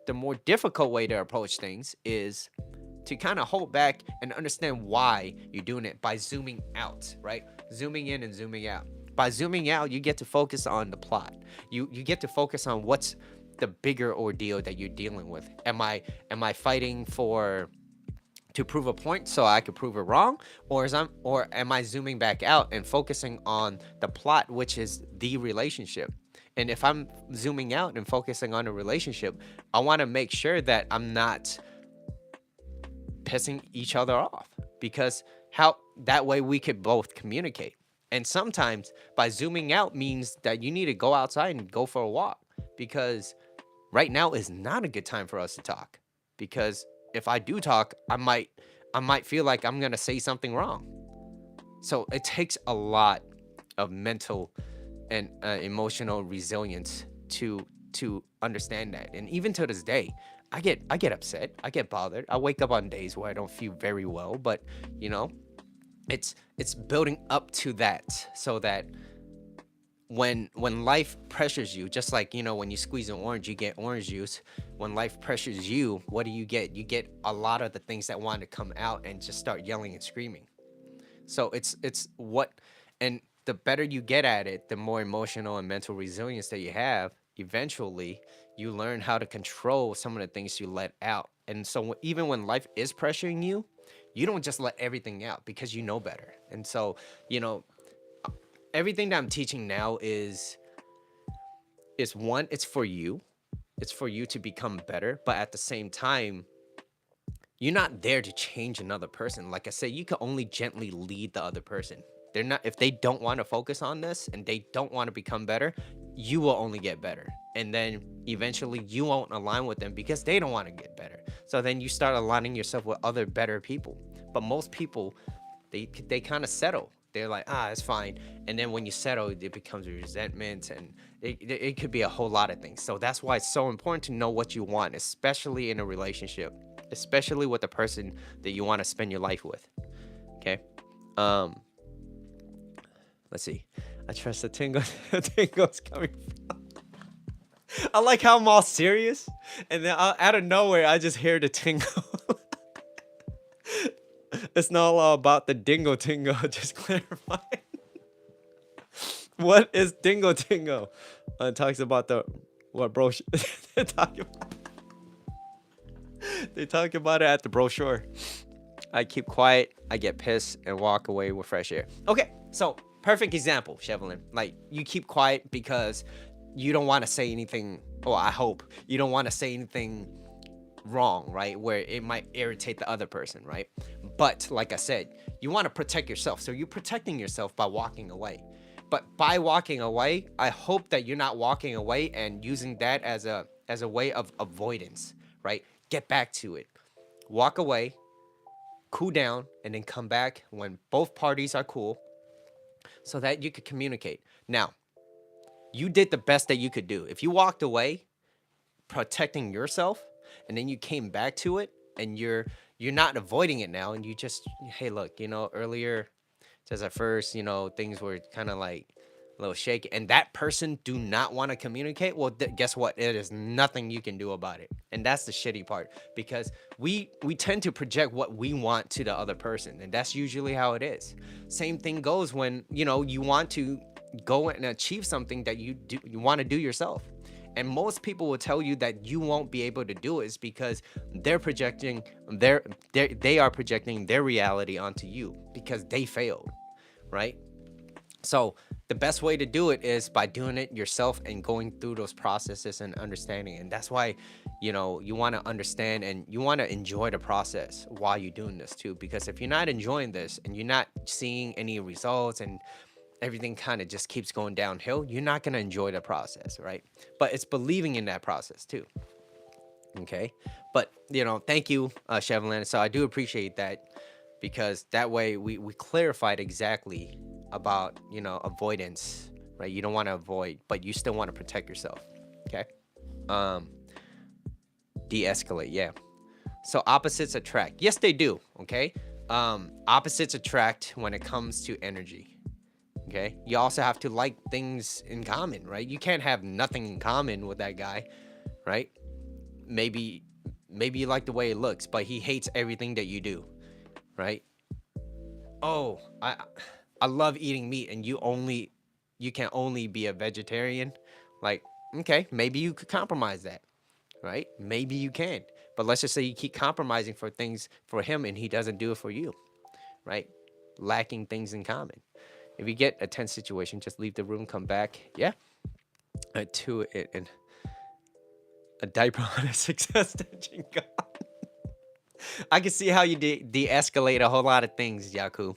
S1: The more difficult way to approach things is to kind of hold back and understand why you're doing it by zooming out, right? Zooming in and zooming out. By zooming out, you get to focus on the plot. You get to focus on what's the bigger ordeal that you're dealing with. Am I fighting to prove a point so I could prove it wrong, or am I zooming back out and focusing on the plot, which is the relationship? And if I'm zooming out and focusing on a relationship, I want to make sure that I'm not pissing each other off, because that way we could both communicate. And sometimes by zooming out means that you need to go outside and go for a walk, because right now is not a good time for us to talk, because if I do talk, I might feel like I'm gonna say something wrong. So it takes a lot of mental and emotional resilience to understand that. And even to this day, I get upset, I get bothered, I wake up on days where I don't feel very well, but you know, it's building up to that, so that when life pressures you, just like, when you squeeze an orange, you get orange juice. When life pressures you, what do you get? You get a lot of the things that want to come out and just start yelling and screaming. So it's what, and the better you get at it, the more emotional and mental resilience that you have. Eventually, you learn how to control some of the things you let out. And so even when life is pressuring you, you don't just let everything out, because you know better. And so, you know, everything that I'm teaching now is one, it's for you. It's for you to become better, but at the same time, you're not there to change another person. Like I said, you can only gently lead the other person. They're not, if they don't want to focus on this and they don't want to become better, you will only get better. And then eventually you won't align with them because they don't want to get better. So then you start aligning yourself with other better people. But most people, they kind of settle. They're like, it's fine. And then when you settle, it becomes resentment, and it could be a whole lot of things. So that's why it's so important to know what you want, especially in a relationship, especially with the person that you want to spend your life with. Okay. Um, let's see. I trust the tingle. The tingle's coming from. I like how I'm all serious, and then out of nowhere, I just hear the tingle. It's not all about the dingo tingo. Just clarify. What is dingo tingo? It talks about the what brochure. they talk about, they talk about it at the brochure. I keep quiet, I get pissed, and walk away with fresh air. Okay, so perfect example, Chevlin. Like, you keep quiet because you don't want to say anything, or I hope you don't want to say anything wrong, right? Where it might irritate the other person, right? But like I said, you want to protect yourself. So you're protecting yourself by walking away. But by walking away, I hope that you're not walking away and using that as a way of avoidance, right? Get back to it. Walk away, cool down, and then come back when both parties are cool, so that you could communicate. Now, you did the best that you could do. If you walked away protecting yourself, and then you came back to it, and you're not avoiding it now, and you just, hey, look, earlier, just at first, things were kind of like a little shaky, and that person do not want to communicate. Well, guess what? It is nothing you can do about it. And that's the shitty part, because we tend to project what we want to the other person, and that's usually how it is. Same thing goes when you want to go and achieve something that you want to do yourself. And most people will tell you that you won't be able to do it is because they're projecting they are projecting their reality onto you because they failed, right? So the best way to do it is by doing it yourself and going through those processes and understanding. And that's why, you want to understand and you want to enjoy the process while you're doing this too. Because if you're not enjoying this and you're not seeing any results and everything kind of just keeps going downhill, you're not going to enjoy the process, right? But it's believing in that process too. Okay. But, thank you, Chevlin. So I do appreciate that, because that way we clarified exactly about, avoidance, right? You don't want to avoid, but you still want to protect yourself. Okay. De-escalate. Yeah. So opposites attract. Yes, they do. Okay. Opposites attract when it comes to energy. Okay. You also have to like things in common, right? You can't have nothing in common with that guy, right? Maybe you like the way it looks, but he hates everything that you do, right? Oh, I love eating meat, and you can only be a vegetarian. Like, okay, maybe you could compromise that, right? Maybe you can. But let's just say you keep compromising for things for him and he doesn't do it for you, right? Lacking things in common. If you get a tense situation, just leave the room, come back. Yeah. To it, and a diaper on a success stitching gun. I can see how you de-escalate a whole lot of things, Yaku.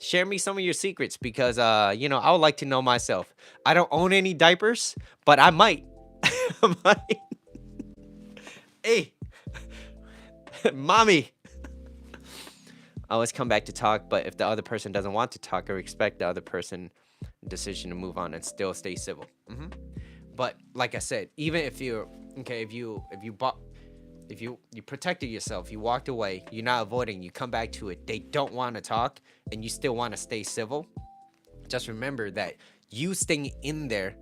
S1: Share me some of your secrets, because I would like to know myself. I don't own any diapers, but I might. I'm like, hey, mommy. I always come back to talk, but if the other person doesn't want to talk, I respect the other person decision to move on and still stay civil. But like I said, even if you're okay, if you protected yourself, you walked away, you're not avoiding, you come back to it, they don't want to talk, and you still want to stay civil. Just remember that you staying in there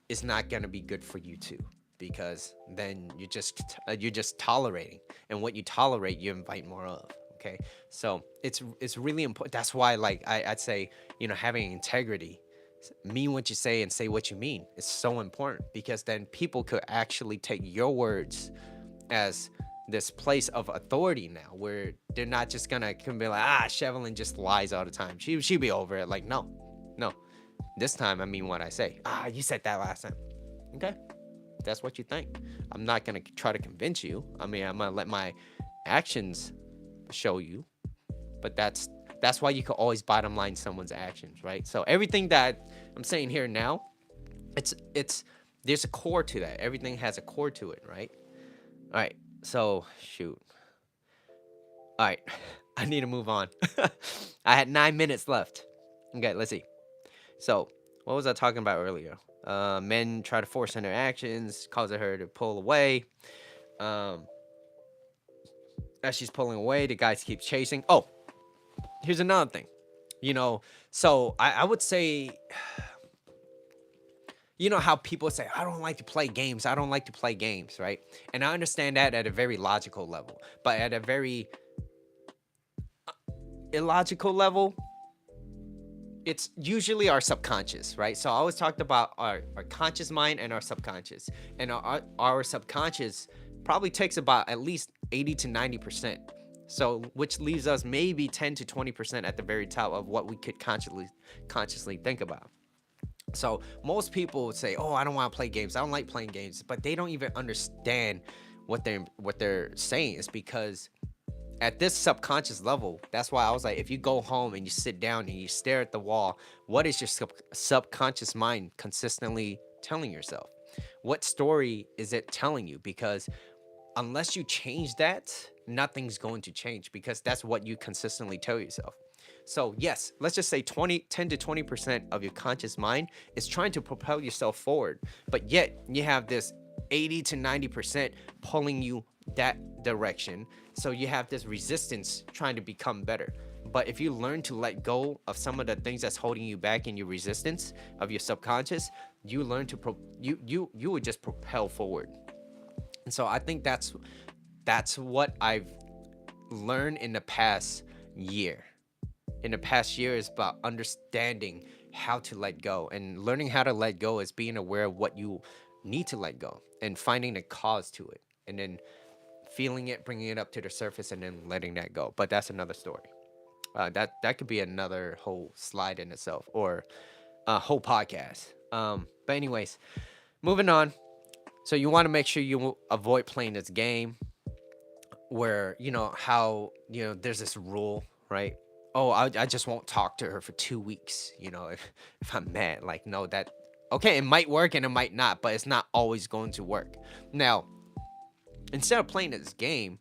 S1: is not gonna be good for you too, because then you're just tolerating, and what you tolerate, you invite more of. Okay, so it's really important. That's why, like I'd say, having integrity, mean what you say and say what you mean, is so important, because then people could actually take your words as this place of authority now, where they're not just gonna come be like, Shevelin just lies all the time. She be over it. Like, no, no. This time I mean what I say. You said that last time. Okay. That's what you think. I'm not gonna try to convince you. I mean, I'm gonna let my actions show you. But that's why you can always bottom line someone's actions, right? So everything that I'm saying here now, it's there's a core to that. Everything has a core to it, right? All right. So shoot. All right. I need to move on. I had 9 minutes left. Okay, let's see. So what was I talking about earlier? Men try to force in their actions, causing her to pull away. As she's pulling away, the guys keep chasing. Oh, here's another thing. So I would say, how people say, I don't like to play games. I don't like to play games, right? And I understand that at a very logical level. But at a very illogical level, it's usually our subconscious, right? So I always talked about our conscious mind and our subconscious. And our subconscious probably takes about at least 80 to 90%. So which leaves us maybe 10 to 20% at the very top of what we could consciously think about. So most people would say, "Oh, I don't want to play games. I don't like playing games," but they don't even understand what they're saying. Is because at this subconscious level, that's why I was like, if you go home and you sit down and you stare at the wall, what is your subconscious mind consistently telling yourself? What story is it telling you? Because unless you change that, nothing's going to change, because that's what you consistently tell yourself. So yes, let's just say 10 to 20% of your conscious mind is trying to propel yourself forward, but yet you have this 80 to 90% pulling you that direction. So you have this resistance trying to become better. But if you learn to let go of some of the things that's holding you back in your resistance of your subconscious, you learn to you would just propel forward. And so I think that's what I've learned in the past year. In the past year is about understanding how to let go, and learning how to let go is being aware of what you need to let go and finding a cause to it, and then feeling it, bringing it up to the surface, and then letting that go. But that's another story. That could be another whole slide in itself, or a whole podcast. But anyways, moving on. So you want to make sure you avoid playing this game where, there's this rule, right? Oh, I just won't talk to her for 2 weeks, if I'm mad. Like, no, okay, it might work and it might not, but it's not always going to work. Now, instead of playing this game,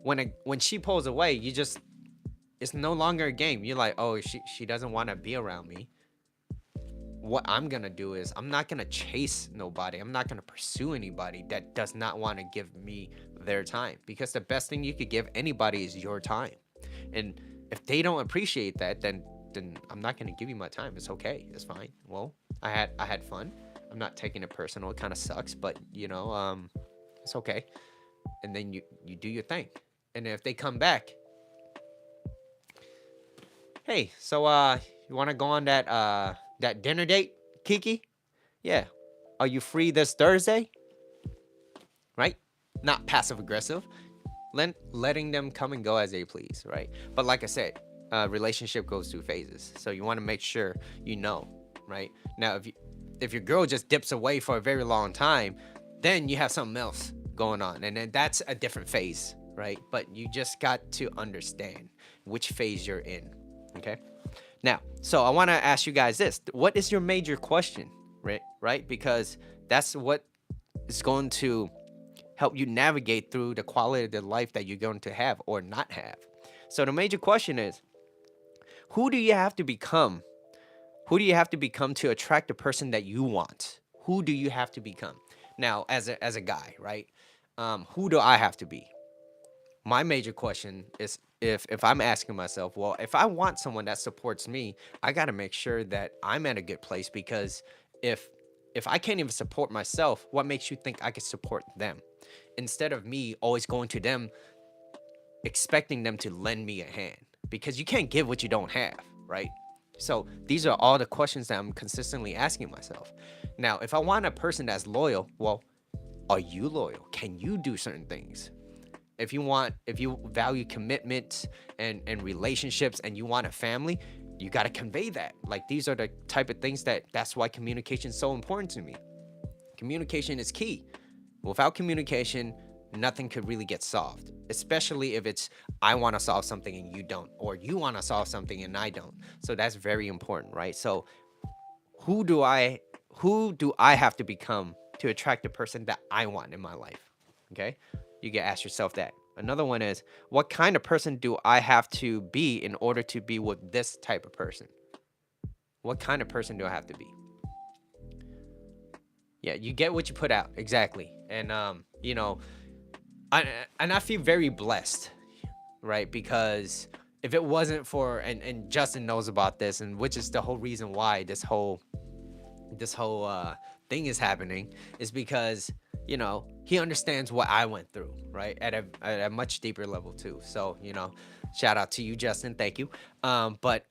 S1: when she pulls away, it's no longer a game. You're like, oh, she doesn't want to be around me. What I'm gonna do is, I'm not gonna chase nobody. I'm not gonna pursue anybody that does not want to give me their time, because the best thing you could give anybody is your time. And if they don't appreciate that, then I'm not gonna give you my time. It's okay. It's fine. Well, I had fun. I'm not taking it personal. It kind of sucks, but it's okay. And then you do your thing. And if they come back, hey, so you want to go on that dinner date, Kiki? Yeah. Are you free this Thursday? Right? Not passive aggressive. Letting them come and go as they please, right? But like I said, relationship goes through phases. So you want to make sure right? Now, if your girl just dips away for a very long time, then you have something else going on. And then that's a different phase, right? But you just got to understand which phase you're in, okay? Now, so I want to ask you guys this. What is your major question right? Because that's what is going to help you navigate through the quality of the life that you're going to have or not have. So the major question is, who do you have to become? Who do you have to become to attract the person that you want? Who do you have to become? Now, as a guy, right? Who do I have to be? My major question is, if I'm asking myself, well, if I want someone that supports me, I got to make sure that I'm at a good place, because if if I can't even support myself, what makes you think I could support them? Instead of me always going to them expecting them to lend me a hand, because you can't give what you don't have, right? So these are all the questions that I'm consistently asking myself. Now, if I want a person that's loyal, well, are you loyal? Can you do certain things? If you value commitment and relationships, and you want a family, you got to convey that. Like, these are the type of things that's why communication is so important to me. Communication is key. Without communication, nothing could really get solved, especially if it's I want to solve something and you don't, or you want to solve something and I don't. So that's very important, right? So who do I who do I have to become to attract the person that I want in my life? Okay? You can ask yourself that. Another one is, what kind of person do I have to be in order to be with this type of person? What kind of person do I have to be? Yeah, you get what you put out. Exactly. And I feel very blessed, right? Because if it wasn't for, and Justin knows about this, and which is the whole reason why this whole thing is happening, is because he understands what I went through, right, at a much deeper level too. So shout out to you, Justin. Thank you. But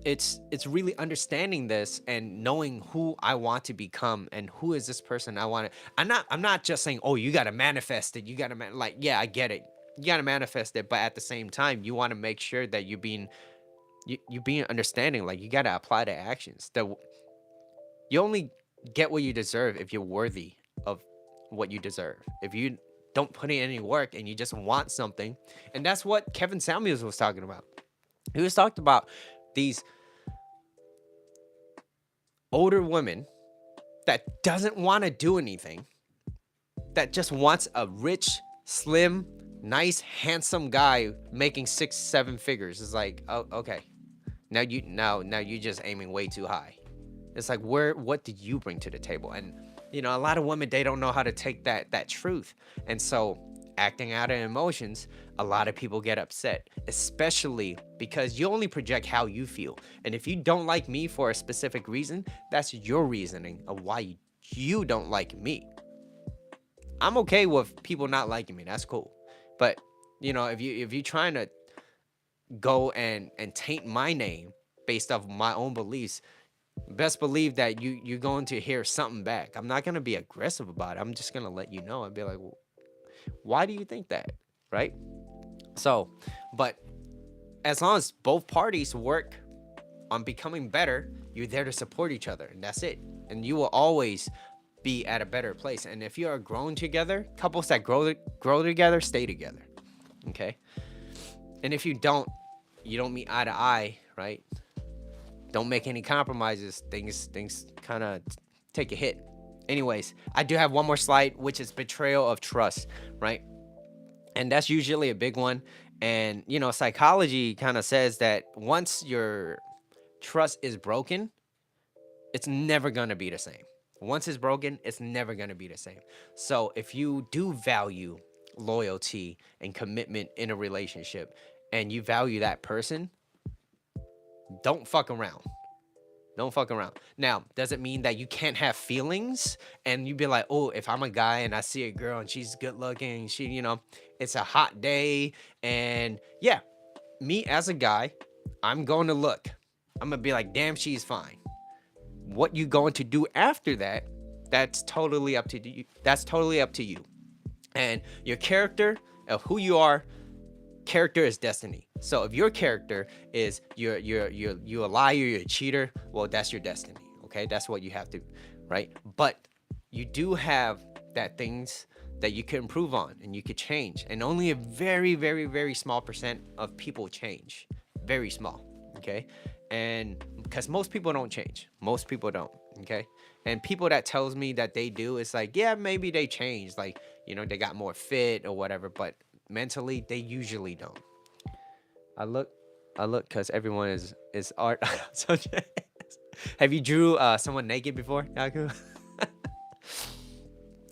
S1: it's really understanding this and knowing who I want to become and who is this person I want to. I'm not just saying, oh, you got to manifest it. You got to like, yeah, I get it. You got to manifest it, but at the same time, you want to make sure that you being understanding. Like, you got to apply the actions. That you only get what you deserve if you're worthy of what you deserve. If you don't put in any work and you just want something, and that's what Kevin Samuels was talking about. He was talking about these older women that doesn't want to do anything, that just wants a rich, slim, nice, handsome guy making 6-7 figures. It's like, oh, okay, now you just aiming way too high. It's like, what did you bring to the table? And a lot of women, they don't know how to take that truth, and so acting out of emotions, a lot of people get upset, especially because you only project how you feel. And if you don't like me for a specific reason, that's your reasoning of why you don't like me. I'm okay with people not liking me. That's cool. But if you're trying to go and taint my name based off my own beliefs, best believe that you're going to hear something back. I'm not going to be aggressive about it. I'm just going to let you know and be like, well, why do you think that? Right? So, but as long as both parties work on becoming better, you're there to support each other, and that's it. And you will always be at a better place. And if you are growing together, couples that grow together, stay together. Okay? And if you don't meet eye to eye, right? Don't make any compromises. Things kind of take a hit. Anyways, I do have one more slide, which is betrayal of trust, right? And that's usually a big one. And psychology kind of says that once your trust is broken, it's never gonna be the same. Once it's broken, it's never gonna be the same. So if you do value loyalty and commitment in a relationship, and you value that person, don't fuck around. Don't fuck around. Now, does it mean that you can't have feelings and you be like, oh, if I'm a guy and I see a girl and she's good looking, it's a hot day, and yeah, me as a guy, I'm going to look. I'm going to be like, damn, she's fine. What you going to do after that, that's totally up to you. That's totally up to you. And your character of who you are, character is destiny. So if your character is you're a liar, you're a cheater, well, that's your destiny. Okay, that's what you have to, right? But you do have that things that you can improve on and you could change, and only a very, very, very small percent of people change. Very small. Okay, And because most people don't change, most people don't. Okay. And people that tells me that they do, it's like, yeah, maybe they changed, like, they got more fit or whatever, but mentally they usually don't. I look i look because everyone is art. Have you drew someone naked before, Yaku?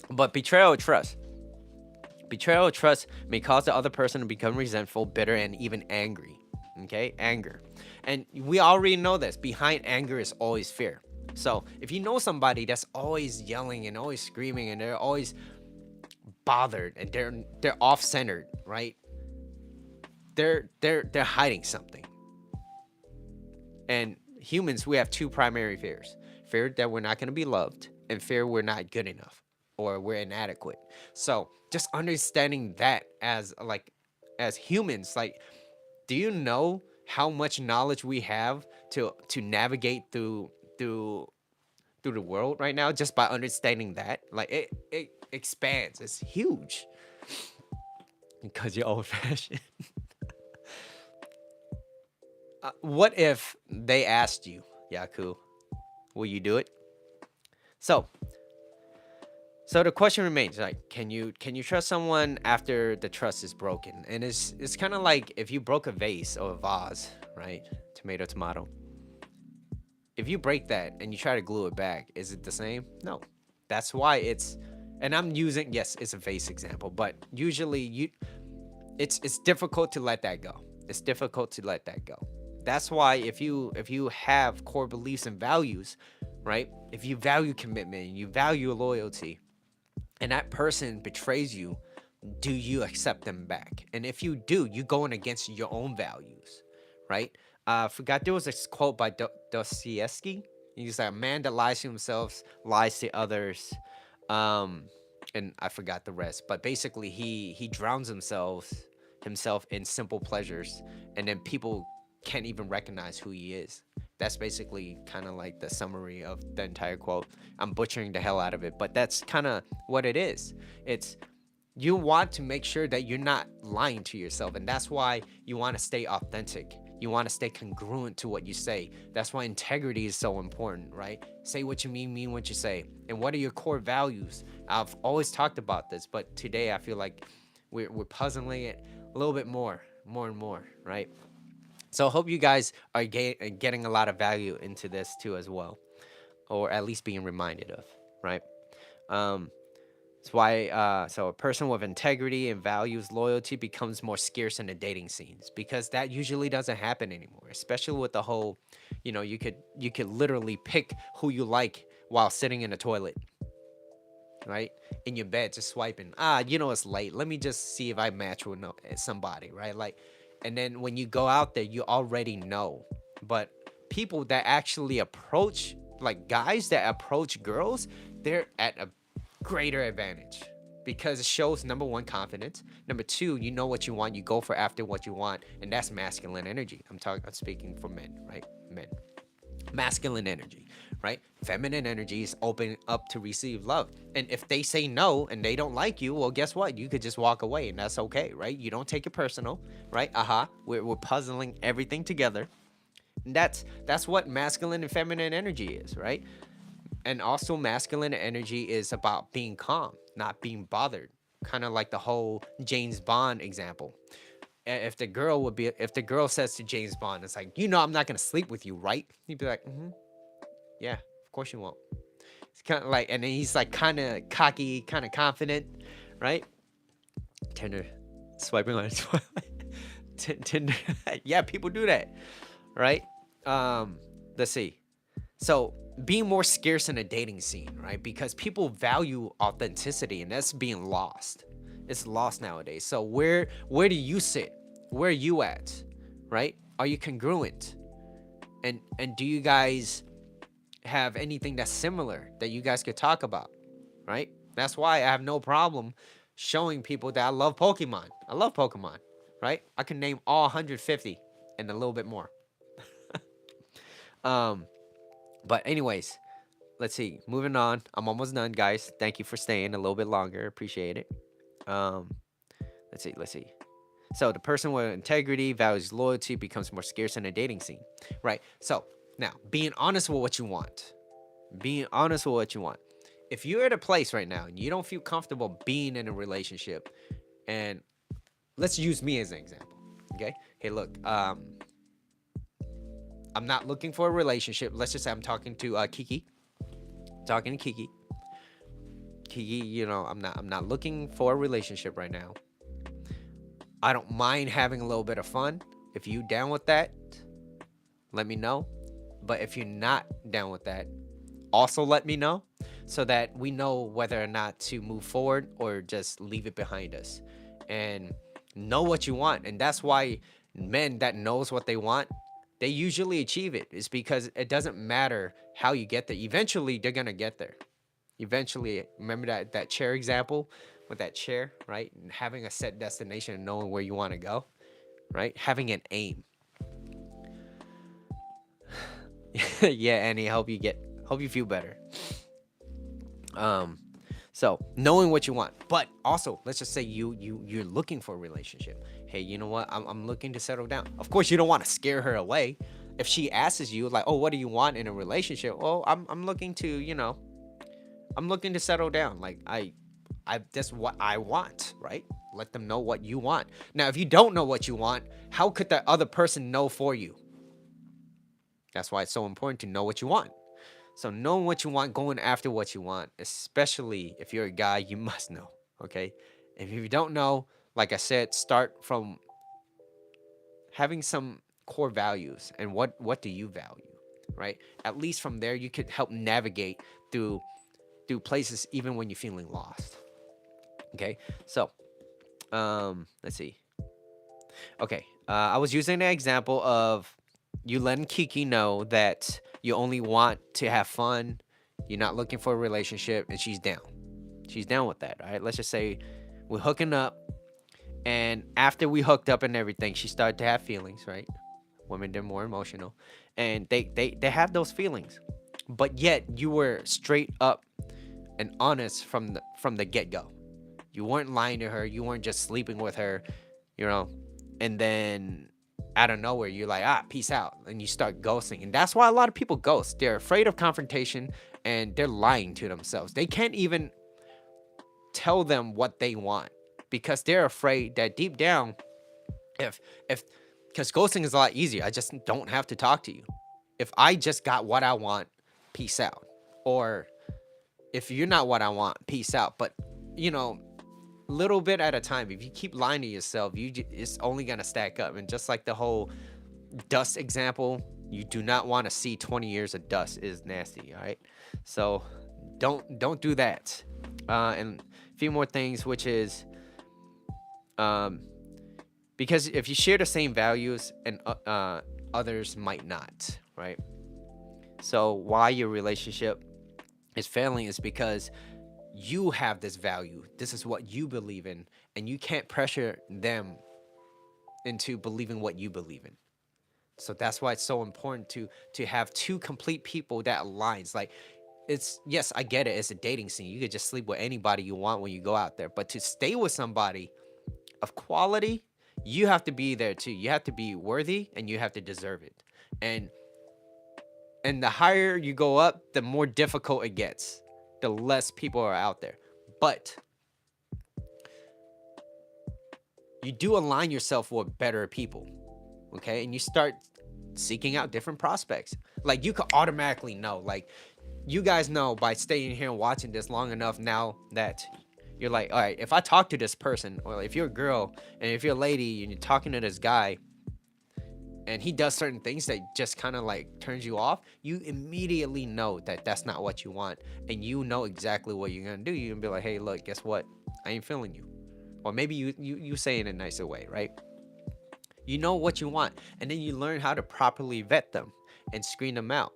S1: But betrayal of trust may cause the other person to become resentful, bitter, and even angry. Okay, anger. And we already know this. Behind anger is always fear. So if you know somebody that's always yelling and always screaming and they're always bothered and they're off centered, right? They're hiding something. And humans, we have two primary fears: fear that we're not going to be loved, and fear we're not good enough or we're inadequate. So just understanding that as humans, like, do you know how much knowledge we have to navigate through through the world right now just by understanding that? Like, it expands. It's huge. Because you're old fashioned. What if they asked you, Yaku, will you do it? So, so the question remains, like, can you trust someone after the trust is broken? And it's kind of like if you broke a vase or a vase, right? Tomato, tomato. If you break that and you try to glue it back, is it the same? No. That's why and I'm using, yes, it's a vase example, but usually it's difficult to let that go. It's difficult to let that go. That's why if you have core beliefs and values, right? If you value commitment, you value loyalty, and that person betrays you, do you accept them back? And if you do, you going against your own values, right? I forgot, there was this quote by Dostoevsky. He's like, a man that lies to himself lies to others, um, and I forgot the rest. But basically, he drowns himself in simple pleasures, and then people can't even recognize who he is. That's basically kind of like the summary of the entire quote. I'm butchering the hell out of it, but that's kind of what it is. It's, you want to make sure that you're not lying to yourself, and that's why you want to stay authentic. You want to stay congruent to what you say. That's why integrity is so important, right? Say what you mean what you say. And what are your core values? I've always talked about this, but today I feel like we're puzzling it a little bit more and more, right? So I hope you guys are getting a lot of value into this too as well, or at least being reminded of, right? Um, that's why, so a person with integrity and values loyalty becomes more scarce in the dating scenes, because that usually doesn't happen anymore, especially with the whole, you could literally pick who you like while sitting in the toilet, right? In your bed, just swiping. It's late. Let me just see if I match with somebody, right? Like, and then when you go out there, you already know. But people that actually approach, like guys that approach girls, they're at a greater advantage, because it shows, number one, confidence. Number two, you know what you want. You go for after what you want, and that's masculine energy. I'm speaking for men, right? Men. Masculine energy, right? Feminine energy is open up to receive love. And if they say no and they don't like you, well, guess what? You could just walk away, and that's okay, right? You don't take it personal, right? We're puzzling everything together. And that's what masculine and feminine energy is, right? And also, masculine energy is about being calm, not being bothered. Kind of like the whole James Bond example. If the girl says to James Bond, it's like, I'm not gonna sleep with you, right? He'd be like, yeah, of course you won't. It's kind of like, and then he's like kind of cocky, kind of confident, right? Tinder, swiping on his Tinder. Yeah, people do that, right? Let's see. So being more scarce in a dating scene, right? Because people value authenticity, and that's being lost. It's lost nowadays. So where do you sit? Where are you at? Right? Are you congruent? And do you guys have anything that's similar that you guys could talk about? Right? That's why I have no problem showing people that I love Pokemon. I love Pokemon, right? I can name all 150 and a little bit more. But anyways, let's see. Moving on. I'm almost done, guys. Thank you for staying a little bit longer. Appreciate it. Um, let's see. So the person with integrity, values loyalty becomes more scarce in a dating scene, right? So now, being honest with what you want, being honest with what you want. If you're at a place right now and you don't feel comfortable being in a relationship, and let's use me as an example, okay? Hey, look, I'm not looking for a relationship. Let's just say I'm talking to Kiki, talking to Kiki. Kiki, I'm not looking for a relationship right now. I don't mind having a little bit of fun. If you down with that, let me know. But if you're not down with that, also let me know so that we know whether or not to move forward or just leave it behind us. And know what you want. And that's why men that knows what they want, they usually achieve it. It's because it doesn't matter how you get there. Eventually, they're gonna get there. Eventually, remember that chair example with that chair, right? And having a set destination and knowing where you want to go, right? Having an aim. Yeah, Annie, hope you feel better. Um, so knowing what you want, but also let's just say you're looking for a relationship. Hey, you know what? I'm looking to settle down. Of course, you don't want to scare her away. If she asks you like, "Oh, what do you want in a relationship?" Well, I'm looking to I'm looking to settle down. Like I that's what I want, right? Let them know what you want. Now, if you don't know what you want, how could that other person know for you? That's why it's so important to know what you want. So knowing what you want, going after what you want, especially if you're a guy, you must know. Okay. If you don't know, like I said, start from having some core values and what do you value, right? At least from there you could help navigate through places even when you're feeling lost. Okay. So let's see. Okay. I was using an example of you letting Kiki know that you only want to have fun, you're not looking for a relationship, and she's down. She's down with that. All right. Let's just say we're hooking up, and after we hooked up and everything, she started to have feelings, right? Women, they're more emotional, and they have those feelings, but yet you were straight up and honest from the get go. You weren't lying to her. You weren't just sleeping with her, you know, and then out of nowhere you're like, peace out, and you start ghosting. And that's why a lot of people ghost. They're afraid of confrontation, and they're lying to themselves. They can't even tell them what they want because they're afraid that deep down, if because ghosting is a lot easier. I just don't have to talk to you. If I just got what I want, peace out. Or if you're not what I want, peace out. But you know, little bit at a time. If you keep lying to yourself, it's only gonna stack up. And just like the whole dust example, you do not want to see 20 years of dust. Is nasty. All right, so don't do that. And a few more things, which is because if you share the same values and others might not, right? So why your relationship is failing is because you have this value. This is what you believe in, and you can't pressure them into believing what you believe in. So that's why it's so important to have two complete people that aligns. Like, it's, yes, I get it. It's a dating scene. You could just sleep with anybody you want when you go out there, but to stay with somebody of quality, you have to be there too. You have to be worthy, and you have to deserve it. And the higher you go up, the more difficult it gets, the less people are out there. But you do align yourself with better people, okay? And you start seeking out different prospects. Like, you could automatically know. Like, you guys know by staying here and watching this long enough now that you're like, all right, if I talk to this person, or if you're a girl and if you're a lady and you're talking to this guy and he does certain things that just kind of like turns you off, you immediately know that that's not what you want, and you know exactly what you're gonna do. You're gonna be like, hey, look, guess what? I ain't feeling you. Or maybe you say it in a nicer way, right? You know what you want, and then you learn how to properly vet them and screen them out,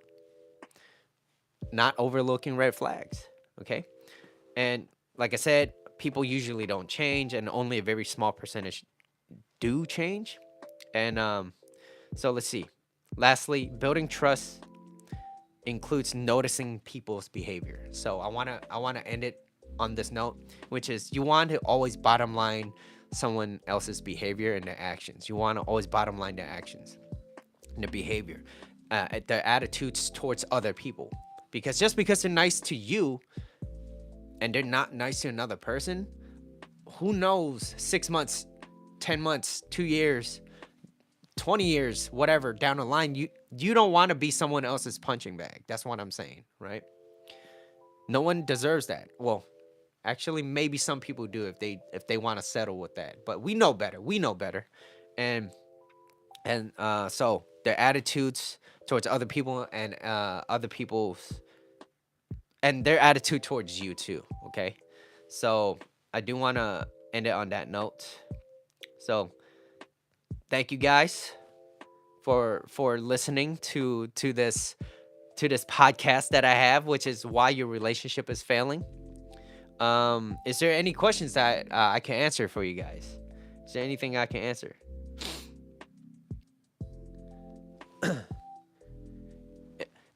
S1: not overlooking red flags, okay? And like I said, people usually don't change, and only a very small percentage do change. And so let's see. Lastly, building trust includes noticing people's behavior. So I wanna end it on this note, which is you want to always bottom line someone else's behavior and their actions. You want to always bottom line their actions and their behavior, their attitudes towards other people. Because just because they're nice to you and they're not nice to another person, who knows, 6 months, 10 months, 2 years, 20 years, whatever, down the line, you don't want to be someone else's punching bag. That's what I'm saying, right? No one deserves that. Well, actually, maybe some people do if they want to settle with that. But we know better. We know better. And so their attitudes towards other people and other people's and their attitude towards you too, okay? So I do want to end it on that note. So thank you guys for listening to this podcast that I have, which is why your relationship is failing. Is there any questions that I can answer for you guys? Is there anything I can answer?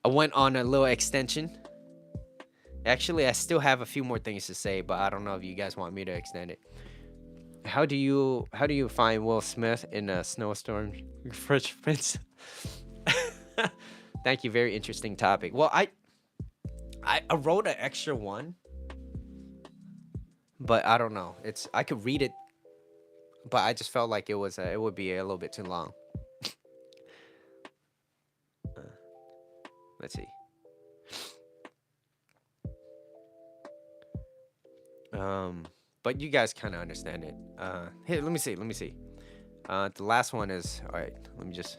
S1: I went on a little extension. Actually, I still have a few more things to say, but I don't know if you guys want me to extend it. How do you find Will Smith in a snowstorm? Fresh Prince. Thank you. Very interesting topic. Well, I wrote an extra one, but I don't know. I could read it, but I just felt like it would be a little bit too long. Let's see. But you guys kind of understand it. Here, let me see. The last one is, all right, I'm just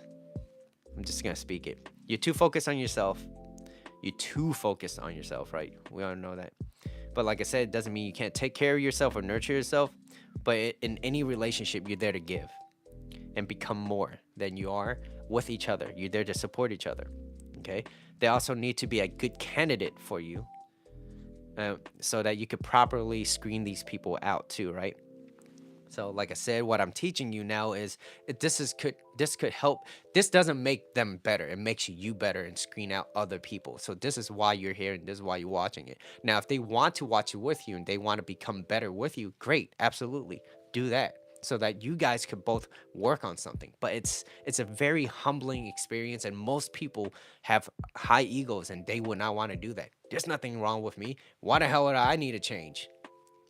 S1: gonna speak it. You're too focused on yourself. Right? We all know that. But like I said, it doesn't mean you can't take care of yourself or nurture yourself. But in any relationship, you're there to give and become more than you are with each other. You're there to support each other. Okay? They also need to be a good candidate for you, so that you could properly screen these people out too, right? So like I said, what I'm teaching you now is this could help. This doesn't make them better. It makes you better and screen out other people. So this is why you're here and this is why you're watching it. Now, if they want to watch it with you and they want to become better with you, great, absolutely. Do that so that you guys could both work on something. But it's a very humbling experience, and most people have high egos and they would not want to do that. There's nothing wrong with me. Why the hell would I need to change?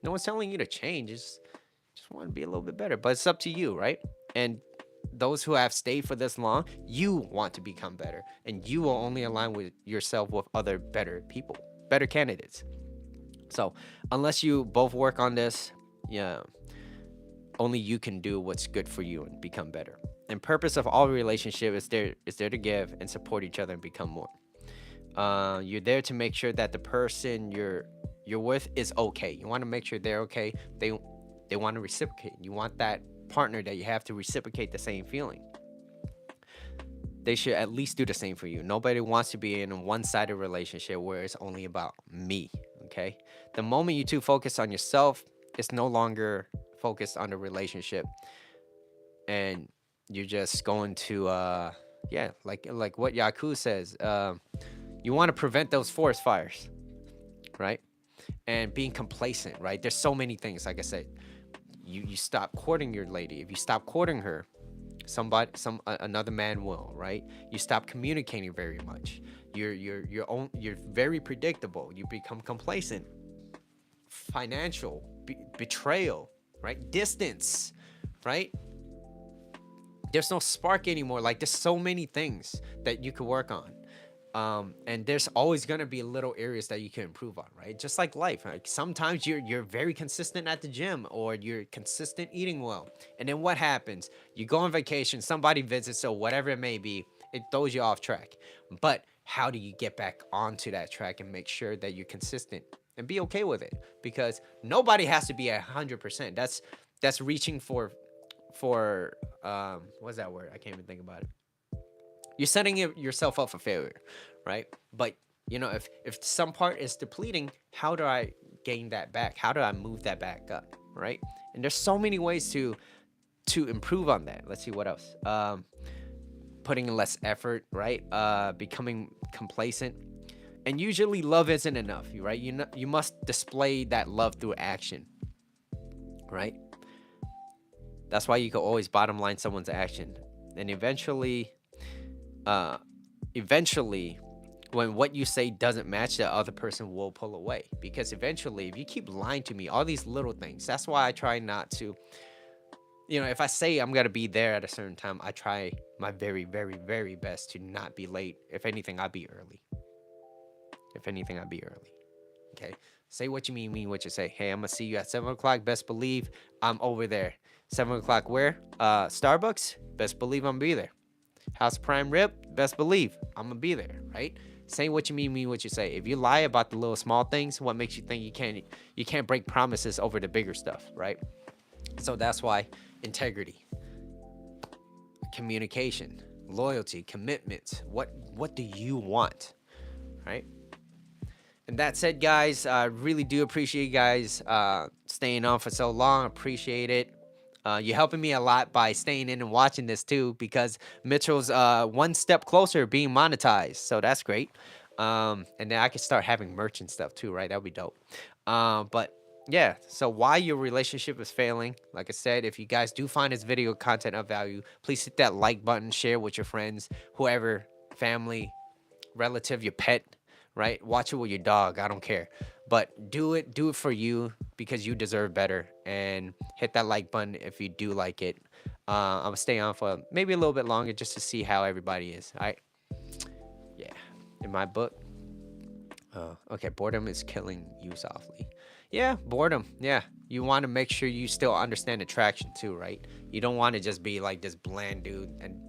S1: No one's telling you to change. Just want to be a little bit better, but it's up to you, right? And those who have stayed for this long, you want to become better, and you will only align with yourself with other better people, better candidates. So unless you both work on this, yeah, only you can do what's good for you and become better. And purpose of all relationship is there to give and support each other and become more. You're there to make sure that the person you're with is okay. You want to make sure they're okay. They want to reciprocate. You want that partner that you have to reciprocate the same feeling. They should at least do the same for you. Nobody wants to be in a one-sided relationship where it's only about me, okay? The moment you two focus on yourself, it's no longer focused on the relationship. And you're just going to, like what Yaku says, you want to prevent those forest fires, right? And being complacent, right? There's so many things, like I said. You stop courting your lady. If you stop courting her, another man will, right? You stop communicating very much. You're very predictable. You become complacent. Financial betrayal, right? Distance, right? There's no spark anymore. Like, there's so many things that you could work on. And there's always gonna be little areas that you can improve on, right? Just like life. Like, sometimes you're very consistent at the gym, or you're consistent eating well, and then what happens? You go on vacation, somebody visits, or whatever it may be, it throws you off track. But how do you get back onto that track and make sure that you're consistent and be okay with it? Because nobody has to be 100%. That's reaching for what's that word? I can't even think about it. You're setting yourself up for failure, right? But if some part is depleting, how do I gain that back? How do I move that back up, right? And there's so many ways to improve on that. Let's see what else. Putting in less effort, right? Becoming complacent. And usually love isn't enough, right? You must display that love through action, right? That's why you can always bottom line someone's action. And uh, eventually, when what you say doesn't match, the other person will pull away. Because eventually, if you keep lying to me, all these little things, that's why I try not to, if I say I'm gonna be there at a certain time, I try my very, very, very best to not be late. If anything, I'll be early. If anything, I'll be early. Okay. Say what you mean what you say. Hey, I'm gonna see you at 7 o'clock. Best believe I'm over there. 7 o'clock where? Starbucks. Best believe I'm gonna be there. House Prime Rib. Best believe I'm gonna be there. Right? Say what you mean what you say. If you lie about the little small things, what makes you think you can't break promises over the bigger stuff, right? So that's why integrity, communication, loyalty, commitment. What do you want? Right? And that said, guys, I really do appreciate you guys staying on for so long. Appreciate it. You're helping me a lot by staying in and watching this too, because Mitchell's one step closer to being monetized. So that's great. And then I can start having merch and stuff too, right? That would be dope. But yeah, so why your relationship is failing, like I said, if you guys do find this video content of value, please hit that like button, share with your friends, whoever, family, relative, your pet, right? Watch it with your dog. I don't care. But do it for you, because you deserve better. And hit that like button if you do like it. I'm gonna stay on for maybe a little bit longer just to see how everybody is. All right. Yeah. In my book. Okay. Boredom is killing you softly. Yeah. Boredom. Yeah. You want to make sure you still understand attraction too, right? You don't want to just be like this bland dude and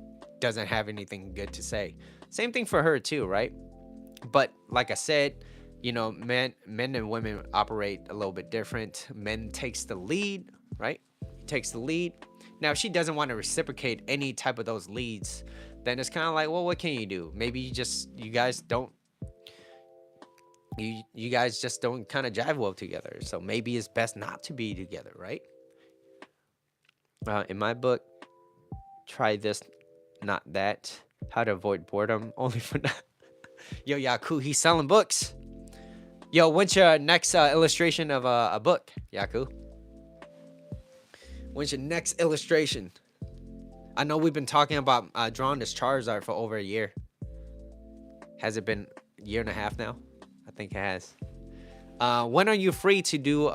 S1: doesn't have anything good to say. Same thing for her too, right? But like I said, men and women operate a little bit different. Men takes the lead, right? He takes the lead. Now, if she doesn't want to reciprocate any type of those leads, then it's kind of like, well, what can you do? Maybe you guys just don't kind of jive well together. So maybe it's best not to be together, right? In my book, try this, not that. How to avoid boredom, only for now. Yo, Yaku, he's selling books. Yo, when's your next illustration of a book, Yaku? When's your next illustration? I know we've been talking about drawing this Charizard for over a year. Has it been a year and a half now? I think it has. When are you free to do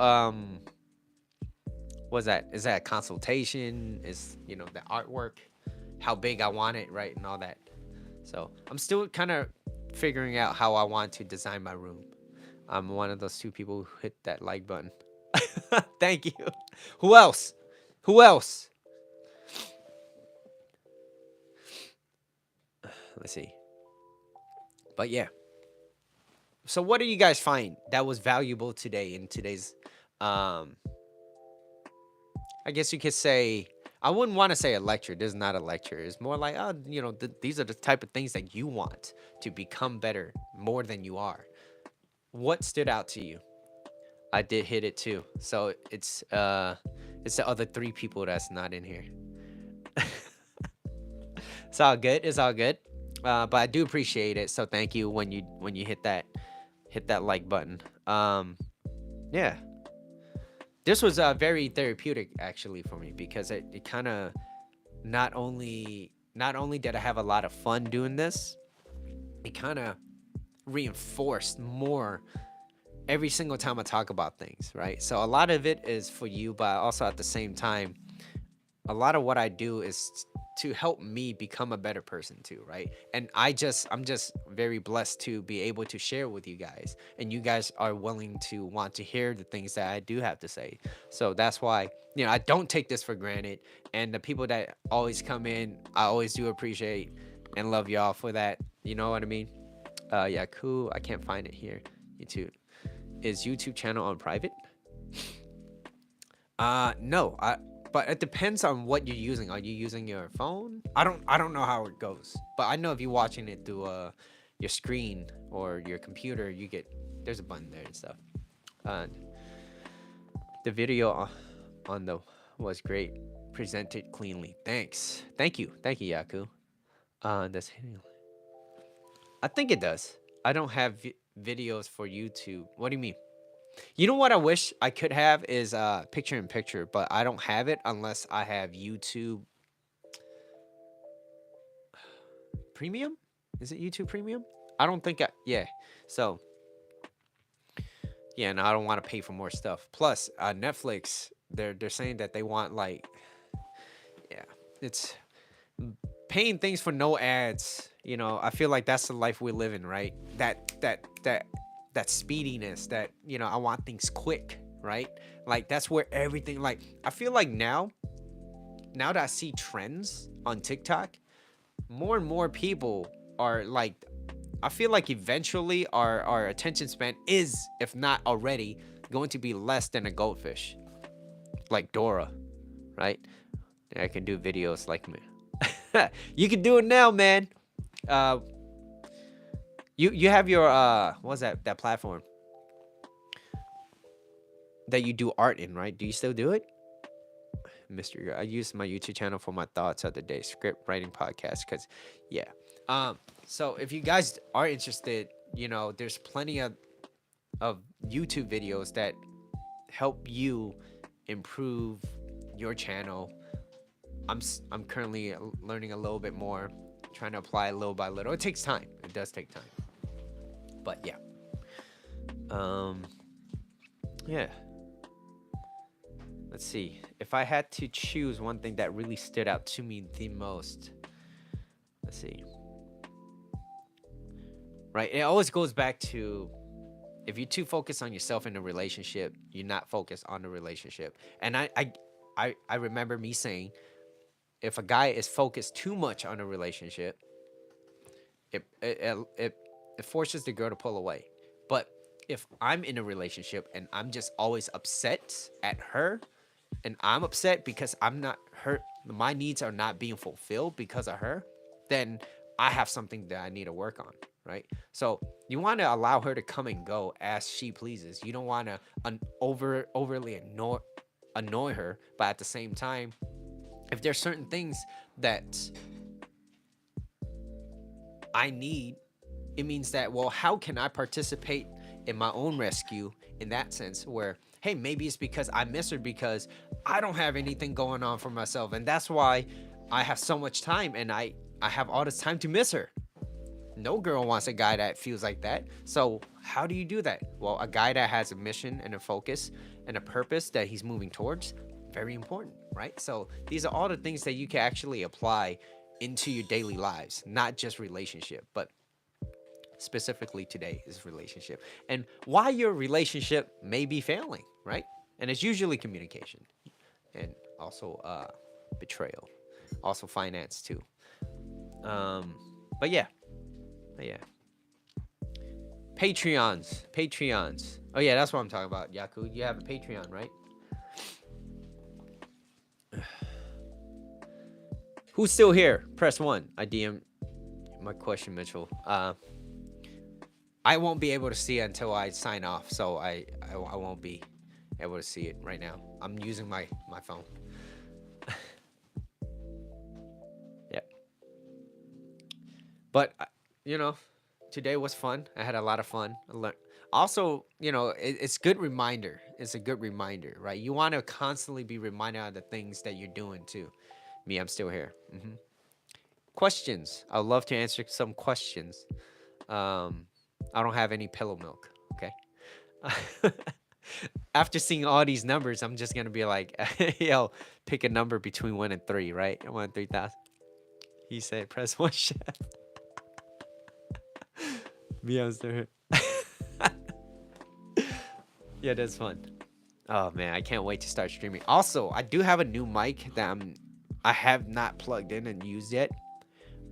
S1: what's that? Is that a consultation? Is the artwork? How big I want it, right? And all that. So I'm still kind of figuring out how I want to design my room. I'm one of those two people who hit that like button. Thank you. Who else? Who else? Let's see. But yeah. So what do you guys find that was valuable today in today's I guess you could say, I wouldn't want to say a lecture. This is not a lecture. It's more like, these are the type of things that you want to become better, more than you are. What stood out to you? I did hit it too. So it's the other three people that's not in here. It's all good. It's all good. But I do appreciate it. So thank you when you hit that like button. Yeah. This was very therapeutic actually for me, because it kind of not only did I have a lot of fun doing this, it kind of reinforced more every single time I talk about things, right? So a lot of it is for you, but also at the same time, a lot of what I do is to help me become a better person too, right? And I'm just very blessed to be able to share with you guys, and you guys are willing to want to hear the things that I do have to say. So that's why, I don't take this for granted, and the people that always come in, I always do appreciate and love y'all for that. You know what I mean? Yeah, cool. I can't find it here. YouTube. Is YouTube channel on private? No. But it depends on what you're using. Are you using your phone? I don't know how it goes. But I know if you're watching it through your screen or your computer, there's a button there and stuff. The video on the was great. Presented cleanly. Thanks. Thank you, Yaku. That's hitting. I think it does. I don't have videos for YouTube. What do you mean? You know what I wish I could have is picture in picture, but I don't have it unless I have YouTube Premium. Is it YouTube Premium? I don't think I. Yeah. So yeah, and I don't want to pay for more stuff. Plus, Netflix, they're saying that they want like, yeah, it's paying things for no ads. You know, I feel like that's the life we live in, right? That speediness. That, you know, I want things quick, right? Like that's where everything. Like I feel like now that I see trends on TikTok, more and more people are like, I feel like eventually our attention span is, if not already, going to be less than a goldfish, like Dora, right? I can do videos like me. You can do it now, man. Uh, you have your what's that platform that you do art in, right? Do you still do it, Mister? I use my YouTube channel for my thoughts of the day, script writing podcast, because yeah. So if you guys are interested, you know, there's plenty of YouTube videos that help you improve your channel. I'm currently learning a little bit more, trying to apply little by little. It takes time. It does take time. But yeah. Yeah. Let's see. If I had to choose one thing that really stood out to me the most, let's see. Right? It always goes back to, if you're too focused on yourself in a relationship, you're not focused on the relationship. And I remember me saying, if a guy is focused too much on a relationship, it forces the girl to pull away. But if I'm in a relationship and I'm just always upset at her, and I'm upset because I'm not her, my needs are not being fulfilled because of her, then I have something that I need to work on, right? So you want to allow her to come and go as she pleases. You don't want to overly annoy her, but at the same time, if there's certain things that I need, it means that, well, how can I participate in my own rescue in that sense, where, hey, maybe it's because I miss her because I don't have anything going on for myself, and that's why I have so much time, and I have all this time to miss her. No girl wants a guy that feels like that. So how do you do that? Well, a guy that has a mission and a focus and a purpose that he's moving towards, very important, right? So these are all the things that you can actually apply into your daily lives, not just relationship, but specifically today is relationship, and why your relationship may be failing, right? And it's usually communication, and also betrayal, also finance too. um but yeah, but yeah, Patreons. Oh yeah, that's what I'm talking about. Yaku, you have a Patreon, right? Who's still here? Press 1. I DM my question, Mitchell. I won't be able to see it until I sign off, so I won't be able to see it right now. I'm using my phone. Yeah. But you know, today was fun. I had a lot of fun. I learned. Also, you know, it's good reminder. It's a good reminder, right? You want to constantly be reminded of the things that you're doing too. Me, I'm still here. Questions. I'd love to answer some questions. Um, I don't have any pillow milk. Okay. After seeing all these numbers, I'm just gonna be like, yo, pick a number between 1 and 3, right? 1 and 3,000. He said, press 1 chef. Me, I'm still here. Yeah, that's fun. Oh man, I can't wait to start streaming. Also, I do have a new mic that I have not plugged in and used yet.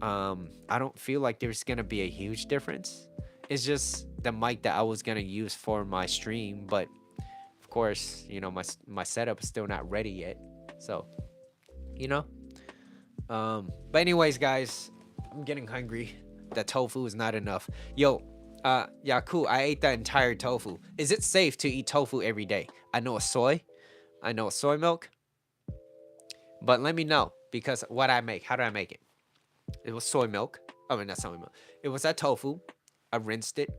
S1: I don't feel like there's gonna be a huge difference. It's just the mic that I was gonna use for my stream, but of course, you know, my setup is still not ready yet. So, you know. But anyways, guys, I'm getting hungry. The tofu is not enough. Yo, Yaku, I ate that entire tofu. Is it safe to eat tofu every day? I know soy milk, but let me know, because what I make, how do I make it? It was soy milk. I mean, not soy milk. It was that tofu. I rinsed it,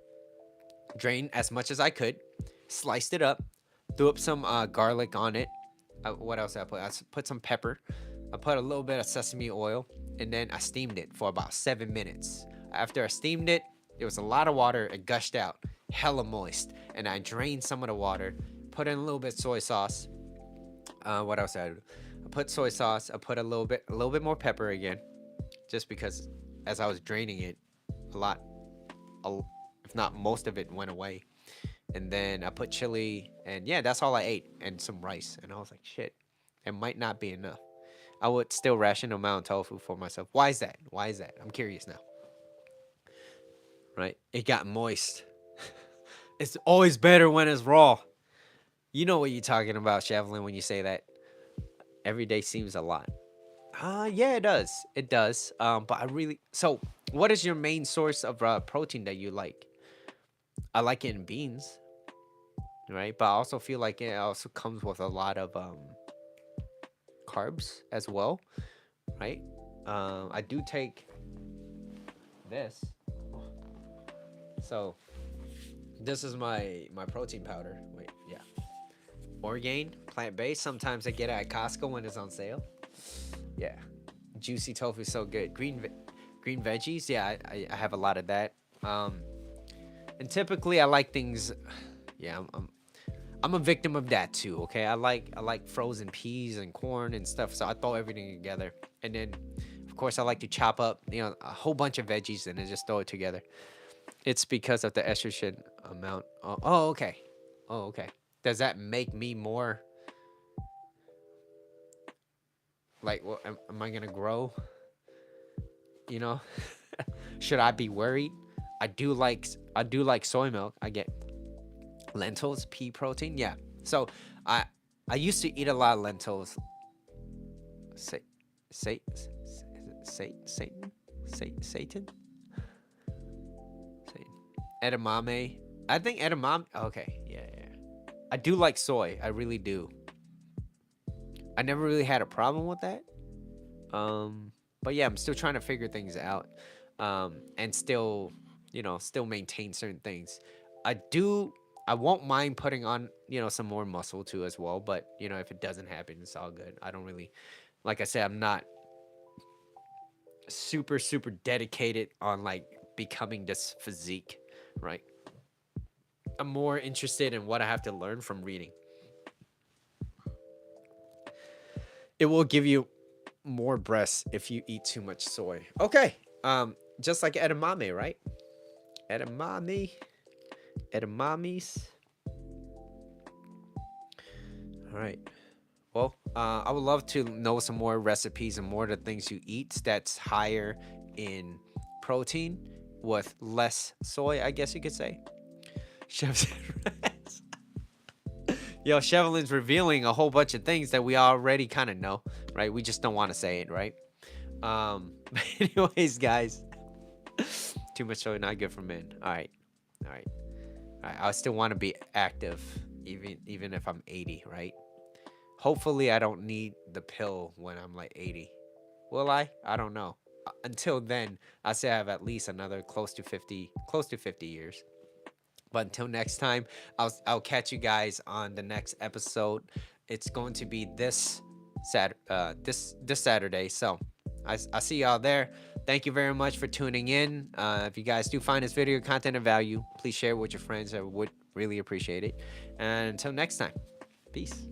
S1: drained as much as I could, sliced it up, threw up some garlic on it. What else I put? Put some pepper. I put a little bit of sesame oil, and then I steamed it for about 7 minutes. After I steamed it, there was a lot of water. It gushed out, hella moist, and I drained some of the water. Put in a little bit of soy sauce. What else did I do? I put soy sauce. I put a little bit more pepper again, just because as I was draining it, a lot, if not most of it, went away. And then I put chili, and yeah, that's all I ate, and some rice. And I was like, shit, it might not be enough. I would still ration a amount of tofu for myself. Why is that? Why is that? I'm curious now. Right? It got moist. It's always better when it's raw. You know what you're talking about, Chevlin, when you say that. Every day seems a lot. Yeah, it does. It does. But I really. So, what is your main source of protein that you like? I like it in beans, right? But I also feel like it also comes with a lot of carbs as well, right? I do take this. So this is my protein powder. Wait, yeah. Orgain, plant-based. Sometimes I get it at Costco when it's on sale. Yeah. Juicy tofu is so good. Green veggies. Yeah, I have a lot of that. And typically I like things. Yeah, I'm a victim of that too. Okay, I like frozen peas and corn and stuff. So I throw everything together, and then of course I like to chop up a whole bunch of veggies and then just throw it together. It's because of the estrogen amount. Oh, okay. Oh, okay. Does that make me more like? Well, am I gonna grow? You know, should I be worried? I do like soy milk. I get lentils, pea protein. Yeah. So I I used to eat a lot of lentils. Say, say, Satan, Satan, Satan, edamame. I think edamame. Okay, yeah, yeah. I do like soy. I really do. I never really had a problem with that. Um, but yeah, I'm still trying to figure things out. And still, still maintain certain things. I do. I won't mind putting on, some more muscle too as well. But if it doesn't happen, it's all good. I don't really, like I said, I'm not super super dedicated on like becoming this physique, right? I'm more interested in what I have to learn from reading. It will give you more breasts if you eat too much soy. Okay. Just like edamame, right? Edamame. Edamames. All right. Well, I would love to know some more recipes and more of the things you eat that's higher in protein with less soy, I guess you could say. Chef Yo, Chevelin's revealing a whole bunch of things that we already kind of know, right? We just don't want to say it, right? But anyways, guys, too much soy not good for men. All right, all right, all right. I still want to be active, even if I'm 80, right? Hopefully, I don't need the pill when I'm like 80. Will I? I don't know. Until then, I say I have at least another close to 50 years. But until next time, I'll catch you guys on the next episode. It's going to be this Saturday. So I see y'all there. Thank you very much for tuning in. If you guys do find this video content of value, please share it with your friends. I would really appreciate it. And until next time, peace.